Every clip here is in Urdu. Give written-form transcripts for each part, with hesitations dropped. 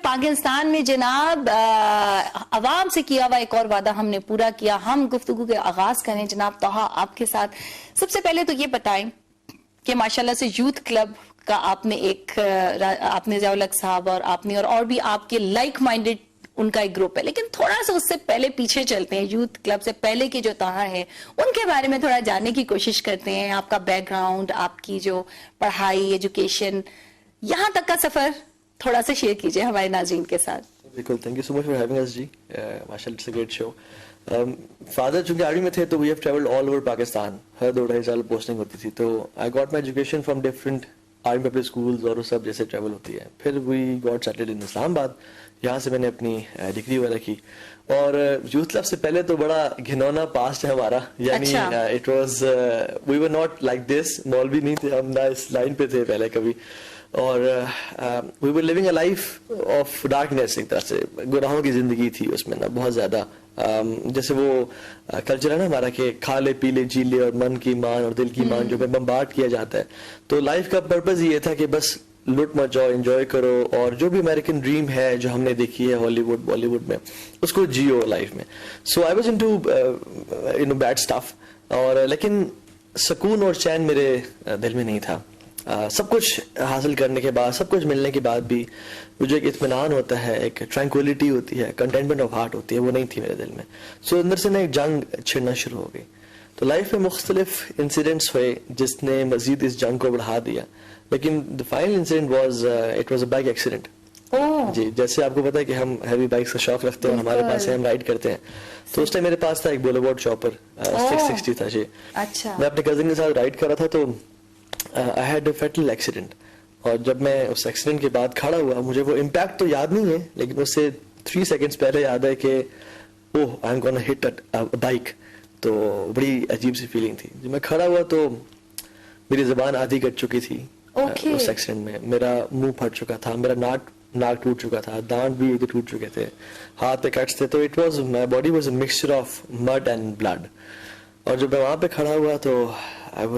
پاکستان میں جناب عوام سے کیا ہوا ایک اور وعدہ ہم نے پورا کیا. ہم گفتگو کے آغاز کریں جناب طہا آپ کے ساتھ. سب سے پہلے تو یہ بتائیں کہ ماشاءاللہ سے یوتھ کلب کا آپ نے ضیاء الحق صاحب اور آپ نے اور بھی آپ کے لائک مائنڈڈ ان کا ایک گروپ ہے, لیکن تھوڑا سا اس سے پہلے پیچھے چلتے ہیں. یوتھ کلب سے پہلے کی جو طہا ہے ان کے بارے میں تھوڑا جاننے کی کوشش کرتے ہیں. آپ کا بیک گراؤنڈ, آپ کی جو پڑھائی, ایجوکیشن, یہاں تک کا سفر تھوڑا سا شیئر کیجئے ہمارے ناظرین کے ساتھ. بالکل, thank you so much for having us جی. ماشاءاللہ it's a great show. Father چونکہ آرمی میں تھے تو we have travelled all over Pakistan. ہر 2-2.5 سال پوسٹنگ ہوتی تھی, تو I got my education from different army public schools اور وہ سب جیسے ٹریول ہوتی ہے. پھر وی گاٹ سیٹلڈ ان اسلام آباد, یہاں سے میں نے اپنی ڈگری وغیرہ کی. اور یوتھ کلب سے پہلے تو بڑا گھنونا پاسٹ ہے ہمارا, یعنی it was we were not like this. مولوی نہیں تھے ہم, نہ اس لائن پہ تھے پہلے کبھی, اور we were living a life of darkness. ایک طرح سے گناہوں کی زندگی تھی اس میں نا بہت زیادہ. جیسے وہ کلچر ہے نا ہمارا کہ کھا لے پی لے جی لے, اور من کی مان اور دل کی مان جو بمبارڈ کیا جاتا ہے. تو لائف کا پرپز یہ تھا کہ بس لٹ مچاؤ, انجوائے کرو, اور جو بھی امریکن ڈریم ہے جو ہم نے دیکھی ہے ہالی ووڈ بالی ووڈ میں, اس کو جیو لائف میں. So I was into bad stuff, اور لیکن سکون اور چین میرے دل میں نہیں تھا. سب کچھ حاصل کرنے کے بعد, سب کچھ ملنے کے بعد بھی مجھے ایک اطمینان ہوتا ہے, ایک ٹرانکولیٹی ہوتی ہے, کنٹینٹمنٹ آف ہارٹ ہوتی ہے, وہ نہیں تھی میرے دل میں. سو اندر سے نا ایک جنگ چھڑنا شروع ہو گئی. تو لائف میں مختلف انسیڈنٹس ہوئے جس نے مزید اس جنگ کو بڑھا دیا, لیکن the final incident was it was a bike accident. جی, جیسے آپ کو پتا ہے کہ ہم ہیوی بائکس کا شوق رکھتے ہیں, ہمارے پاس ہم رائڈ کرتے ہیں, تو اس ٹائم میرے پاس تھا ایک بولیورڈ چاپر 660 تھا جی. میں اپنے کزن کے ساتھ رائڈ کر رہا تھا, تو I had a fatal accident. اور جب میں اس ایکسیڈنٹ کے بعد کھڑا ہوا, مجھے وہ امپیکٹ تو یاد نہیں ہے, لیکن اس سے 3 seconds پہلے یاد ہے کہ oh I am gonna hit a bike. تو بڑی عجیب سی فیلنگ تھی. جب میں کھڑا ہوا تو میری زبان آدھی کٹ چکی تھی اس ایکسیڈنٹ میں, میرا منہ پھٹ چکا تھا, میرا ناک ٹوٹ چکا تھا, دانت بھی ٹوٹ چکے تھے, ہاتھ پہ کٹس تھے. تو it was my body was a mixture of mud and blood. اور جب میں وہاں پہ کھڑا ہوا تو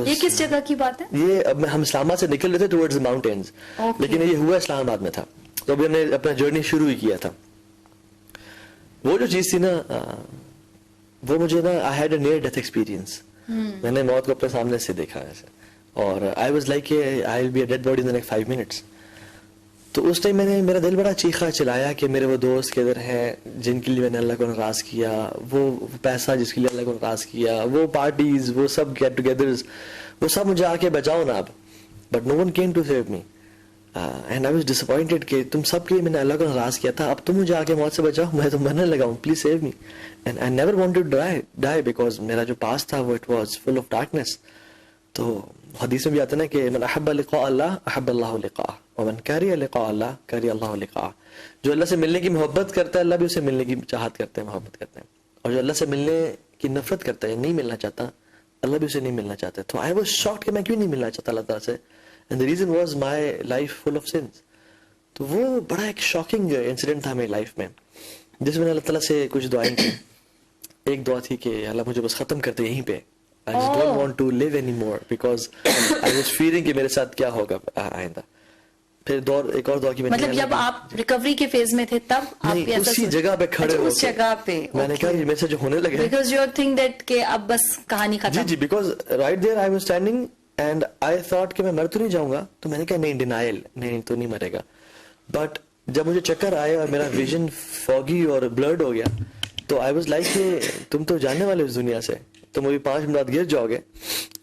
یہ کس جگہ کی بات ہے؟ یہ اب ہم اسلام آباد سے نکل رہے تھے ٹورڈز ماؤنٹینز, لیکن یہ ہوا اسلام آباد میں تھا. تو ابھی ہم نے اپنا جرنی شروع ہی کیا تھا. وہ جو چیز تھی نا, وہ مجھے نا I had a near death experience. میں نے موت کو اپنے سامنے سے دیکھا ایسے, اور I was like I will be a dead body in the next 5 minutes. تو اس ٹائم میرا دل بڑا چیخا چلایا کہ میرے وہ دوست کدھر ہیں جن کے لیے میں نے اللہ کو ناراض کیا, وہ پیسہ جس کے لیے اللہ کو ناراض کیا, وہ پارٹیز, وہ سب گیٹ ٹوگیدرز, وہ سب مجھے آ کے بچاؤ نا اب. But no one came to save me, and I was disappointed کہ تم سب کے لیے میں نے اللہ کو ناراض کیا تھا, اب تم مجھے آ کے موت سے بچاؤ, میں تو مرنے لگا ہوں, please save me. And I never wanted to die because میرا جو پاس تھا وہ it was full of darkness. تو حدیث میں بھی آتا ہے نا کہ من احب لقاء اللہ احب اللہ لقاءہ, ومن کری لقاء اللہ کری اللہ لقاءہ. جو اللہ سے ملنے کی محبت کرتا ہے اللہ بھی اسے ملنے کی چاہت کرتے ہیں, محبت کرتے ہیں. اور جو اللہ سے ملنے کی نفرت کرتا ہے, نہیں ملنا چاہتا, اللہ بھی اسے نہیں ملنا چاہتا. تو آئی واز شاکڈ کہ میں کیوں نہیں ملنا چاہتا اللہ تعالیٰ سے, and the reason was my life full of sins. تو وہ بڑا ایک شاکنگ انسیڈنٹ تھا میری لائف میں, جس میں نے اللہ تعالیٰ سے کچھ دعائیں کی. ایک دعا تھی کہ اللہ مجھے بس ختم کر دے یہیں پہ, I just don't want to live anymore because I was fearing کہ میرے ساتھ کیا ہوگا آئندہ. پھر ایک اور دعا کی, مطلب جب آپ ریکوری کے فیز میں تھے تب آپ اسی جگہ پہ کھڑے ہو, اس جگہ پہ میں نے کہا یہ میرے سے جو ہونے لگا because you think that کہ اب بس کہانی ختم. جی because right there I was standing and I thought کہ میں مر تو نہیں جاؤں گا. تو میں نے کہا نہیں, ڈینائل, نہیں تو نہیں مرے گا. بٹ جب مجھے چکر آئے اور میرا ویژن فوگی اور بلرڈ ہو گیا, تو آئی واز لائک کہ تم تو جاننے والے اس دنیا سے, تم ابھی 5 منٹ گر جاؤ گے,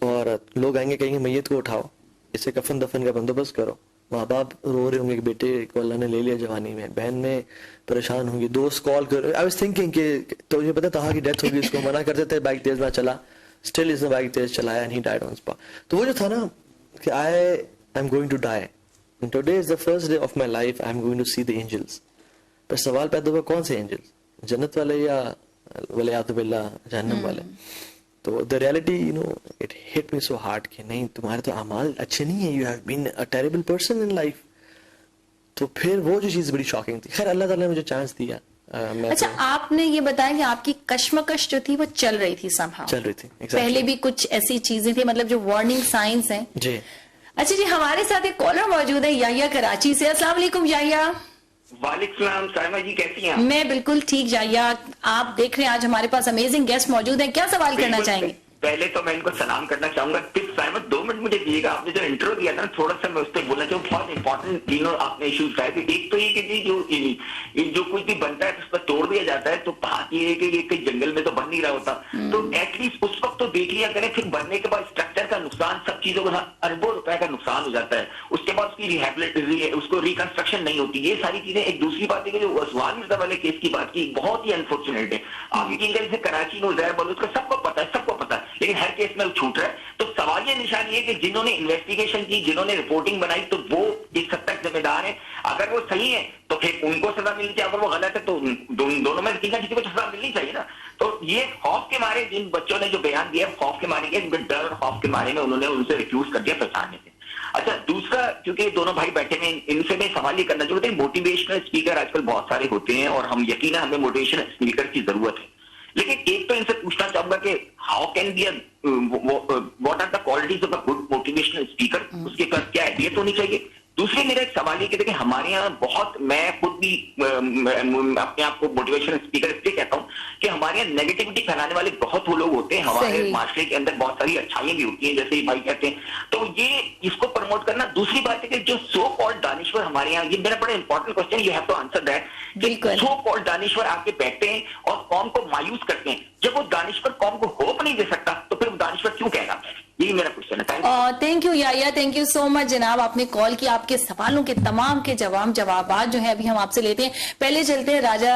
اور لوگ آئیں گے کہیں گے میت کو اٹھاؤ, اسے کفن دفن کا بندوبست کرو. ماں باپ رو رہے ہوں گے کہ بیٹے کو اللہ نے لے لیا جوانی میں, بہن میں پریشان ہوں گی, دوست کال کر. آئی واز تھنکنگ کہ تو مجھے پتا تھا کہ ڈیتھ ہوگی, اس کو منع کرتے تھے, بائک تیز نہ چلا, اسٹل اس نے بائک تیز چلایا and he died on spot. تو وہ جو تھا نا کہ I am going to die and today is the first day of my life I am going to see the angels. پر سوال پیدا ہوا کون سے اینجلز, جنت والے یا ولیعت باللہ جہنم والے. تو the reality it hit me so hard کہ نہیں تمہارے تو اعمال اچھے نہیں ہیں, you have been a terrible person in life. تو پھر وہ جو چیز بڑی شاکنگ تھی. خیر اللہ تعالیٰ نے مجھے چانس دیا. اچھا آپ نے یہ بتایا کہ آپ کی کشمکش جو تھی وہ چل رہی تھی somehow. چل رہی تھی پہلے بھی کچھ ایسی چیزیں تھیں مطلب جو وارننگ سائنس ہیں. جی اچھا جی, ہمارے ساتھ ایک کالر موجود ہے یحییٰ کراچی سے. السلام علیکم یحییٰ. وعلیکم السلام سائمہ جی، کیسی ہیں آپ؟ میں بالکل ٹھیک جائیہ. آپ دیکھ رہے ہیں آج ہمارے پاس امیزنگ گیسٹ موجود ہیں. کیا سوال کرنا چاہیں گے؟ پہلے تو میں ان کو سلام کرنا چاہوں گا. پھر سائمہ 2 منٹ مجھے دیجیے گا. آپ نے جو انٹرو دیا تھا نا، تھوڑا سا میں اس پہ بولنا چاہوں. بہت امپورٹنٹ تینوں آپ نے ایشوز اٹھائے تھے. ایک تو یہ کہ جی جو کچھ بھی بنتا ہے اس پر توڑ دیا جاتا ہے، تو بات یہ ہے کہ یہ کہیں جنگل میں تو بن نہیں رہا ہوتا، تو ایٹ لیسٹ اس وقت تو دیکھ لیا کریں. پھر بننے کے بعد اسٹرکچر کا نقصان، سب چیزوں کا اربوں روپے کا نقصان ہو جاتا ہے. اس کے بعد اس کی اس کو ریکنسٹرکشن نہیں ہوتی. یہ ساری چیزیں. ایک دوسری بات ہے کہ جو عثمان مرزا والے کیس کی بات کی، بہت ہی انفارچونیٹ ہے. آپ یقین کریں، جیسے کراچی میں زہر بلوچ کا سب کو پتا ہے، لیکن ہر کیس میں چھوٹ رہا ہے. تو سوال یہ نشان یہ کہ جنہوں نے انویسٹیگیشن کی، جنہوں نے رپورٹنگ بنائی، تو وہ ایک حد تک ذمہ دار ہیں. اگر وہ صحیح ہے تو پھر ان کو سزا ملنی چاہیے، اگر وہ غلط ہے تو دونوں میں کسی کو سزا ملنی چاہیے نا. تو یہ خوف کے مارے جن بچوں نے جو بیان دیا، خوف کے مارے گئے، ڈر اور خوف کے مارے میں انہوں نے ان سے ریفیوز کر دیا پہچاننے سے. اچھا، دوسرا، کیونکہ دونوں بھائی بیٹھے ہیں، ان سے میں سوال یہ کرنا چاہتا ہوں. موٹیویشنل اسپیکر آج کل بہت سارے ہوتے ہیں اور ہم یقینا ہمیں موٹیویشنل اسپیکر کی ضرورت ہے. لیکن ایک تو ان سے پوچھنا چاہوں گا کہ how can be what are the qualities of a good motivational speaker, اس کے پاس کیا اہلیت ہونی چاہیے. دوسری میرا ایک سوال یہ کہ دیکھیں ہمارے یہاں بہت، میں خود بھی اپنے آپ کو موٹیویشنل اسپیکر اس لیے کہتا ہوں کہ ہمارے یہاں نیگیٹیوٹی پھیلانے والے بہت وہ لوگ ہوتے ہیں. ہمارے معاشرے کے اندر بہت ساری اچھائیاں بھی ہوتی ہیں، جیسے یہ بھائی کہتے ہیں. تو یہ اس کو پروموٹ کرنا. دوسری بات ہے کہ جو سو کالڈ دانشور ہمارے یہاں، یہ میرا بڑا important question, you have to answer that. So called دانشور آ کے بیٹھتے ہیں اور قوم کو مایوس کرتے ہیں. جب وہ دانشور قوم کو ہوپ نہیں دے سکتا تو پھر وہ دانشور کیوں کہنا؟ یہی میرا کوشچن ہے. تھینک یو یایا، تھینک یو سو مچ جناب. آپ نے کال کی، آپ کے سوالوں کے تمام کے جوابات جو ہیں ابھی ہم آپ سے لیتے ہیں. پہلے چلتے ہیں راجہ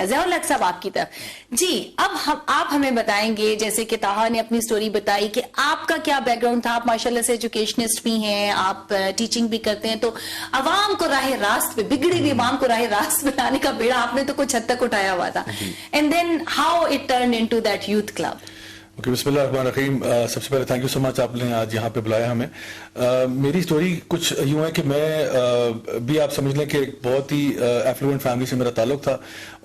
ضیاء الحق صاحب آپ کی طرف. جی، اب آپ ہمیں بتائیں گے، جیسے کہ طاہا نے اپنی سٹوری بتائی کہ آپ کا کیا بیک گراؤنڈ تھا. آپ ماشاءاللہ سے ایجوکیشنسٹ بھی ہیں، آپ ٹیچنگ بھی کرتے ہیں، تو عوام کو راہ راست پہ، بگڑی ہوئی عوام کو راہ راست پہ لانے کا بیڑا آپ نے تو کچھ حد تک اٹھایا ہوا تھا. And then how it turn into that youth club. بسم اللہ الرحمن الرحیم. سب سے پہلے تھینک یو سو مچ، آپ نے آج یہاں پہ بلایا ہمیں. میری سٹوری کچھ یوں ہے کہ میں بھی، آپ سمجھ لیں کہ ایک بہت ہی ایفلوئنٹ فیملی سے میرا تعلق تھا،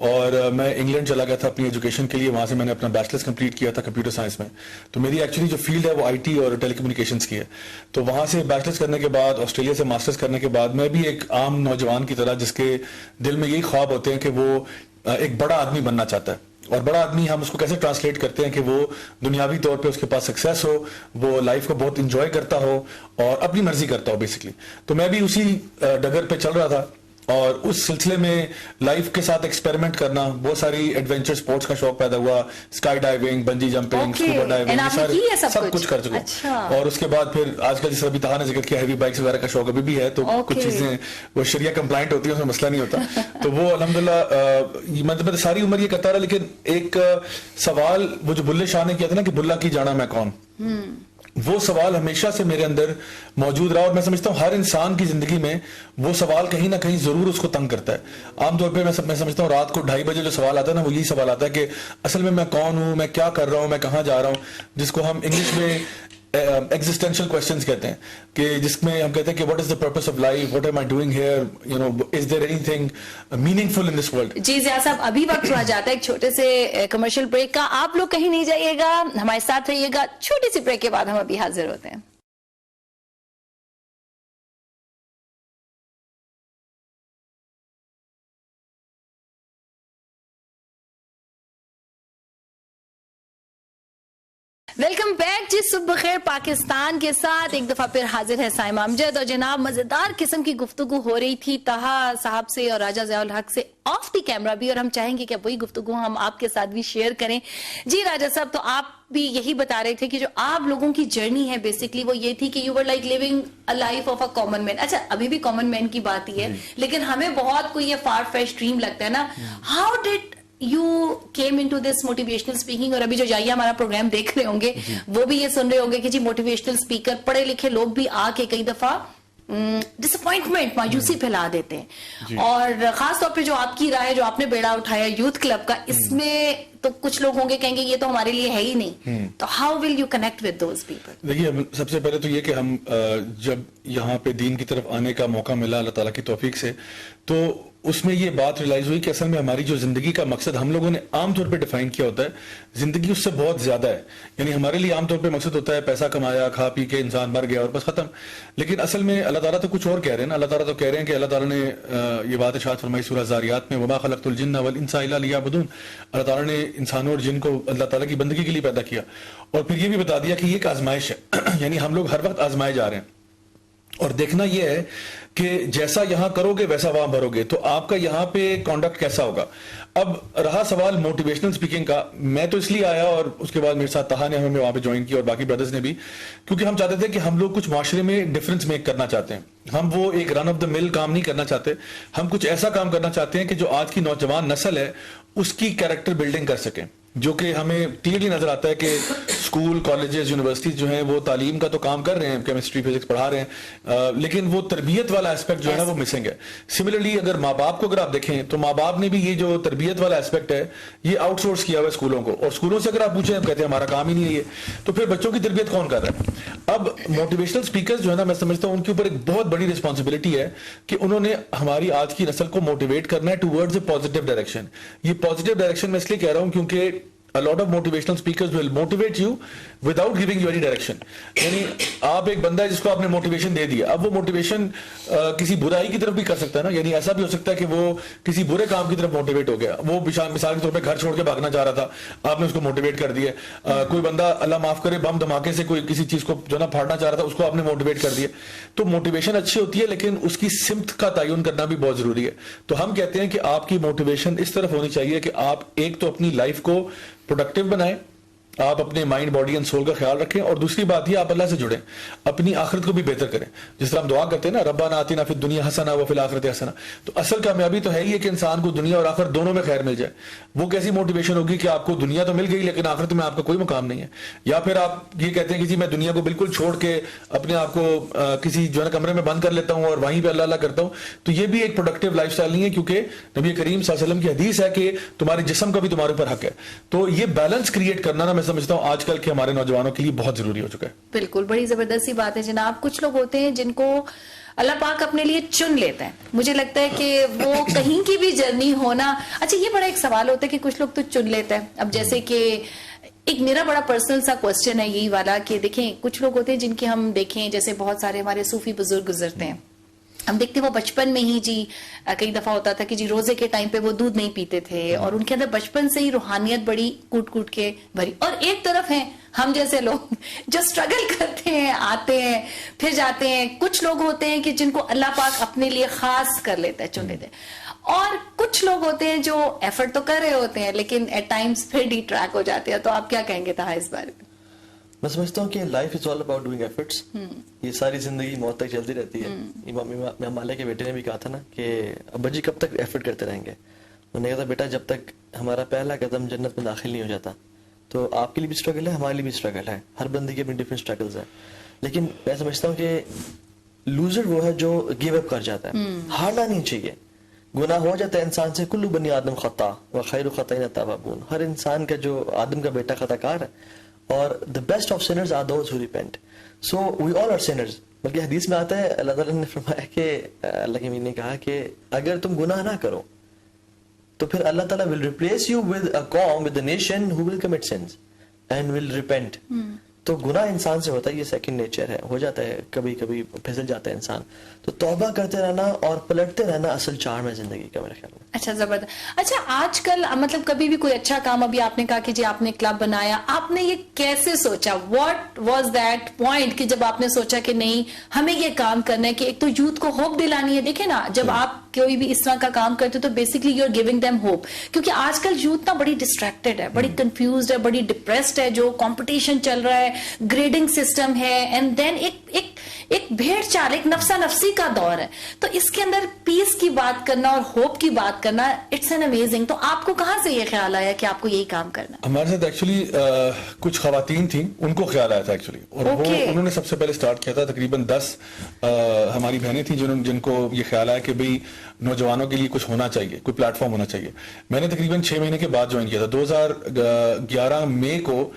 اور میں انگلینڈ چلا گیا تھا اپنی ایجوکیشن کے لیے. وہاں سے میں نے اپنا بیچلرز کمپلیٹ کیا تھا کمپیوٹر سائنس میں. تو میری ایکچولی جو فیلڈ ہے وہ آئی ٹی اور ٹیلی کمیونیکیشنس کی ہے. تو وہاں سے بیچلرز کرنے کے بعد، آسٹریلیا سے ماسٹرز کرنے کے بعد، میں بھی ایک عام نوجوان کی طرح جس کے دل میں یہی خواب ہوتے ہیں کہ وہ ایک بڑا آدمی بننا چاہتا ہے. اور بڑا آدمی ہم اس کو کیسے ٹرانسلیٹ کرتے ہیں کہ وہ دنیاوی طور پہ اس کے پاس سکسیس ہو، وہ لائف کو بہت انجوائے کرتا ہو اور اپنی مرضی کرتا ہو بیسکلی. تو میں بھی اسی ڈگر پہ چل رہا تھا، اور اس سلسلے میں لائف کے ساتھ ایکسپیریمنٹ کرنا، بہت ساری ایڈونچر سپورٹس کا شوق پیدا ہوا. Sky diving, bungee jumping, scuba diving, سب کچھ کر چکا. اور اس کے بعد پھر آج کل جس طرح بھی طاہا نے ذکر کیا، ہیوی بائکس وغیرہ کا شوق ابھی بھی ہے. تو کچھ چیزیں وہ شریعہ کمپلائنٹ ہوتی ہیں، اس میں مسئلہ نہیں ہوتا. تو وہ الحمدللہ میں ساری عمر یہ کرتا رہا. لیکن ایک سوال وہ جو بلے شاہ نے کیا تھا نا کہ بلا کی جانا میں کون، وہ سوال ہمیشہ سے میرے اندر موجود رہا. اور میں سمجھتا ہوں ہر انسان کی زندگی میں وہ سوال کہیں نہ کہیں ضرور اس کو تنگ کرتا ہے. عام طور پہ میں سمجھتا ہوں رات کو 2:30 بجے جو سوال آتا ہے نا، وہ یہی سوال آتا ہے کہ اصل میں کون ہوں، میں کیا کر رہا ہوں، میں کہاں جا رہا ہوں، جس کو ہم انگلش میں ایگزسٹینشل کوسچنز کہتے ہیں، کہ جس میں ہم کہتے ہیں کہ what is the purpose of life, what am I doing here, you know is there anything meaningful in this world. جی ضیاء صاحب، ابھی وقت ہوا جاتا ہے ایک چھوٹے سے کمرشل بریک کا. آپ لوگ کہیں نہیں جائیے گا، ہمارے ساتھ رہیے گا. چھوٹی سی بریک کے بعد ہم ابھی حاضر ہوتے ہیں. Welcome back. جی صبح خیر پاکستان کے ساتھ ایک دفعہ پھر حاضر ہے سائمہ امجد. اور جناب مزیدار قسم کی گفتگو ہو رہی تھی طاہا صاحب سے اور راجہ ضیاء الحق سے آف دی کیمرہ بھی، اور ہم چاہیں گے کہ وہی گفتگو ہم آپ کے ساتھ بھی شیئر کریں. جی راجہ صاحب، تو آپ بھی یہی بتا رہے تھے کہ جو آپ لوگوں کی جرنی ہے بیسکلی وہ یہ تھی کہ you were like living a life of a common man. اچھا، ابھی بھی کامن مین کی بات ہی ہے، لیکن ہمیں بہت کوئی یہ فار فیچ ڈریم لگتا ہے نا. How did you came into this motivational speaking؟ اور ابھی جو جائیہ ہمارا پروگرام دیکھ رہے ہوں گے وہ بھی یہ سن رہے ہوں گے کہ جی موٹیویشنل اسپیکر پڑھے لکھے لوگ بھی آ کے کئی دفعہ ڈس اپوائنٹمنٹ، مایوسی پھیلا دیتے ہیں. اور خاص طور پہ جو آپ کی رائے، جو آپ نے بیڑا اٹھایا یوتھ کلب کا، اس میں تو کچھ لوگ ہوں گے کہیں گے یہ تو ہمارے لیے ہے ہی نہیں. تو how will you connect with those people? دیکھیے، سب سے پہلے تو یہ کہ ہم جب یہاں پہ دین کی طرف آنے کا موقع ملا اللہ تعالیٰ کی توفیق سے، تو اس میں یہ بات ریلائز ہوئی کہ اصل میں ہماری جو زندگی کا مقصد ہم لوگوں نے عام طور پہ ڈیفائن کیا ہوتا ہے، زندگی اس سے بہت زیادہ ہے. یعنی ہمارے لیے عام طور پہ مقصد ہوتا ہے پیسہ کمایا، کھا پی کے انسان مر گیا اور بس ختم. لیکن اصل میں اللہ تعالیٰ تو کچھ اور کہہ رہے ہیں نا. اللہ تعالیٰ تو کہہ رہے ہیں کہ اللہ تعالیٰ نے یہ بات ارشاد فرمائی سورہ زاریات میں، وما خلقت الجن والانس الا لیعبدون. اللہ تعالیٰ نے انسانوں اور جن کو اللہ تعالیٰ کی بندگی کے لیے پیدا کیا، اور پھر یہ بھی بتا دیا کہ یہ ایک آزمائش ہے. یعنی ہم لوگ ہر وقت آزمائے جا رہے ہیں، اور دیکھنا یہ ہے کہ جیسا یہاں کرو گے ویسا وہاں بھرو گے، تو آپ کا یہاں پہ کانڈکٹ کیسا ہوگا. اب رہا سوال موٹیویشنل سپیکنگ کا، میں تو اس لیے آیا اور اس کے بعد میرے ساتھ تہا نے ہمیں وہاں پہ جوائن کیا اور باقی بردرز نے بھی، کیونکہ ہم چاہتے تھے کہ ہم لوگ کچھ معاشرے میں ڈفرنس میک کرنا چاہتے ہیں. ہم وہ ایک رن آف دا مل کام نہیں کرنا چاہتے، ہم کچھ ایسا کام کرنا چاہتے ہیں کہ جو آج کی نوجوان نسل ہے اس کی کیریکٹر بلڈنگ کر سکیں. جو کہ ہمیں کلیئرلی نظر آتا ہے کہ اسکول، کالجز، یونیورسٹیز جو ہیں وہ تعلیم کا تو کام کر رہے ہیں، کیمسٹری، فزکس پڑھا رہے ہیں، لیکن وہ تربیت والا اسپیکٹ جو ہے نا وہ مسنگ ہے. سملرلی اگر ماں باپ کو اگر آپ دیکھیں تو ماں باپ نے بھی یہ جو تربیت والا اسپیکٹ ہے یہ آؤٹ سورس کیا ہوا ہے اسکولوں کو، اور اسکولوں سے اگر آپ پوچھیں ہم کہتے ہیں ہمارا کام ہی نہیں ہے یہ. تو پھر بچوں کی تربیت کون کر رہا ہے؟ اب موٹیویشنل اسپیکرز جو ہے نا، میں سمجھتا ہوں ان کے اوپر ایک بہت بڑی رسپانسبلٹی ہے کہ انہوں نے ہماری آج کی نسل کو موٹیویٹ کرنا ہے ٹوورڈز اے پازیٹیو ڈائریکشن. یہ پازیٹیو ڈائریکشن میں اس لیے کہہ رہا ہوں کیونکہ a lot of motivational speakers will motivate you without giving you any direction. یعنی آپ ایک بندہ ہے جس کو آپ نے موٹیویشن دے دیا، اب وہ موٹیویشن کسی برائی کی طرف بھی کر سکتا ہے نا. یعنی ایسا بھی ہو سکتا ہے کہ وہ کسی برے کام کی طرف موٹیویٹ ہو گیا، وہ مثال کے طور پہ گھر چھوڑ کے بھاگنا چاہ رہا تھا، آپ نے اس کو موٹیویٹ کر دیا. کوئی بندہ اللہ معاف کرے بم دھماکے سے کوئی کسی چیز کو جو نا پھاڑنا چاہ رہا تھا، اس کو آپ نے موٹیویٹ کر دیا. تو موٹیویشن اچھی ہوتی ہے لیکن اس کی سمت کا تعین کرنا بھی بہت ضروری ہے. تو ہم کہتے ہیں کہ آپ کی موٹیویشن اس طرف ہونی چاہیے کہ آپ ایک تو اپنی لائف کو پروڈکٹیو بنائیں، آپ اپنے مائنڈ، باڈی اینڈ سول کا خیال رکھیں، اور دوسری بات یہ آپ اللہ سے جڑیں، اپنی آخرت کو بھی بہتر کریں. جس طرح ہم دعا کرتے ہیں نا، ربنا آتنا فی الدنیا حسنہ وفی الآخرۃ حسنہ. تو اصل کامیابی تو ہے یہ کہ انسان کو دنیا اور آخرت دونوں میں خیر مل جائے. وہ کیسی موٹیویشن ہوگی کہ آپ کو دنیا تو مل گئی لیکن آخرت میں آپ کا کوئی مقام نہیں ہے. یا پھر آپ یہ کہتے ہیں کہ جی میں دنیا کو بالکل چھوڑ کے اپنے آپ کو کسی جو ہے نا کمرے میں بند کر لیتا ہوں اور وہیں پہ اللہ اللہ کرتا ہوں. تو یہ بھی ایک پروڈکٹیو لائف اسٹائل نہیں ہے، کیونکہ نبی کریم صلی اللہ علیہ وسلم کی حدیث ہے کہ تمہارے جسم کا بھی تمہارے اوپر حق ہے. تو یہ بیلنس کریٹ کرنا نا میں سمجھتا ہوں آج کل کہ ہمارے نوجوانوں کے لیے بہت ضروری ہو چکا ہے. بالکل، بڑی زبردست سی بات ہے جناب. کچھ لوگ ہوتے ہیں جن کو اللہ پاک اپنے لیے چن لیتا ہے. مجھے لگتا ہے کہ وہ کہیں کی بھی جرنی ہونا، اچھا یہ بڑا ایک سوال ہوتا ہے کہ کچھ لوگ تو چن لیتا ہے. اب جیسے کہ ایک میرا بڑا پرسنل سا کوسچن ہے یہی والا کہ دیکھیں کچھ لوگ ہوتے ہیں جن کے ہم دیکھیں، جیسے بہت سارے ہمارے صوفی بزرگ گزرتے ہیں، ہم دیکھتے وہ بچپن میں ہی جی کئی دفعہ ہوتا تھا کہ جی روزے کے ٹائم پہ وہ دودھ نہیں پیتے تھے، اور ان کے اندر بچپن سے ہی روحانیت بڑی کوٹ کوٹ کے بھری. اور ایک طرف ہیں ہم جیسے لوگ جو سٹرگل کرتے ہیں، آتے ہیں پھر جاتے ہیں. کچھ لوگ ہوتے ہیں کہ جن کو اللہ پاک اپنے لیے خاص کر لیتا ہے، چن لیتے ہیں. اور کچھ لوگ ہوتے ہیں جو ایفرٹ تو کر رہے ہوتے ہیں لیکن ایٹ ٹائمز پھر ڈی ٹریک ہو جاتے ہیں. تو آپ کیا کہیں گے تھا اس بارے میں؟ میں سمجھتا ہوں کہ life is all about doing efforts. یہ ساری زندگی موت تک چلتی رہتی ہے. امام مالک کے بیٹے نے بھی کہا تھا نا کہ ابا جی کب تک ایفرٹ کرتے رہیں گے. انہوں نے کہا تھا بیٹا جب تک ہمارا پہلا قدم جنت میں داخل نہیں ہو جاتا. تو آپ کے لیے بھی اسٹرگل ہے، ہمارے لیے بھی اسٹرگل ہے، ہر بندے کی اپنی ڈفرینٹ اسٹرگلز ہیں. لیکن میں سمجھتا ہوں کہ لوزر وہ ہے جو گیو اپ کر جاتا ہے. ہارنا نہیں چاہیے. گناہ ہو جاتا ہے انسان سے، کلو بنی آدم خطا وخیر الخطائین التوابون. ہر انسان کا جو آدم کا بیٹا خطا کار ہے، اور the best of sinners are those who repent. So we all are sinners. بلکہ حدیث میں آتا ہے اللہ تعالیٰ نے فرمایا کہ اللہ کے امین نے کہا کہ اگر تم گناہ نہ کرو تو پھر اللہ تعالیٰ will replace you with a قوم with a nation who will commit sins and will repent. تو گناہ انسان سے ہوتا ہے، یہ سیکنڈ نیچر ہے، ہو جاتا ہے، کبھی کبھی پھسل جاتا ہے انسان. تو توبہ کرتے رہنا اور پلٹتے رہنا اصل چارم ہے زندگی کا میرے خیال میں. اچھا زبردست. اچھا آج کل مطلب کبھی بھی کوئی اچھا کام، ابھی آپ نے کہا کہ جی آپ نے کلب بنایا، آپ نے یہ کیسے سوچا؟ واٹ واز دیٹ پوائنٹ کہ جب آپ نے سوچا کہ نہیں ہمیں یہ کام کرنا ہے، کہ ایک تو یوتھ کو ہوپ دلانی ہے. دیکھیں نا جب آپ کوئی بھی اس طرح کا کام کرتے تو basically you are giving them hope. کیونکہ آج کل یوتھ نا بڑی ڈسٹریکٹڈ ہے، بڑی کنفیوزڈ ہے، بڑی ڈپریسڈ ہے. جو کمپٹیشن چل رہا ہے، گریڈنگ سسٹم ہے، اینڈ دین ایک بھیڑ چال، ایک نفسا نفسی کا دور ہے. تو اس کے اندر پیس کی بات کرنا اور ہوپ کی بات کرنا، اٹس این امیزنگ. تو آپ کو کہاں سے یہ خیال آیا کہ آپ کو یہی کام کرنا؟ ہمارے ساتھ ایکچولی کچھ خواتین تھیں، ان کو خیال آیا تھا ایکچولی، اور وہ انہوں نے سب سے پہلے سٹارٹ کیا تھا. تقریباً 10 ہماری بہنیں تھیں جن کو یہ خیال آیا کہ بھئی نوجوانوں کے لیے کچھ ہونا چاہیے، کوئی پلیٹ فارم ہونا چاہیے. میں نے تقریباً 6 مہینے کے بعد جوائن کیا تھا. 2011 مئی کو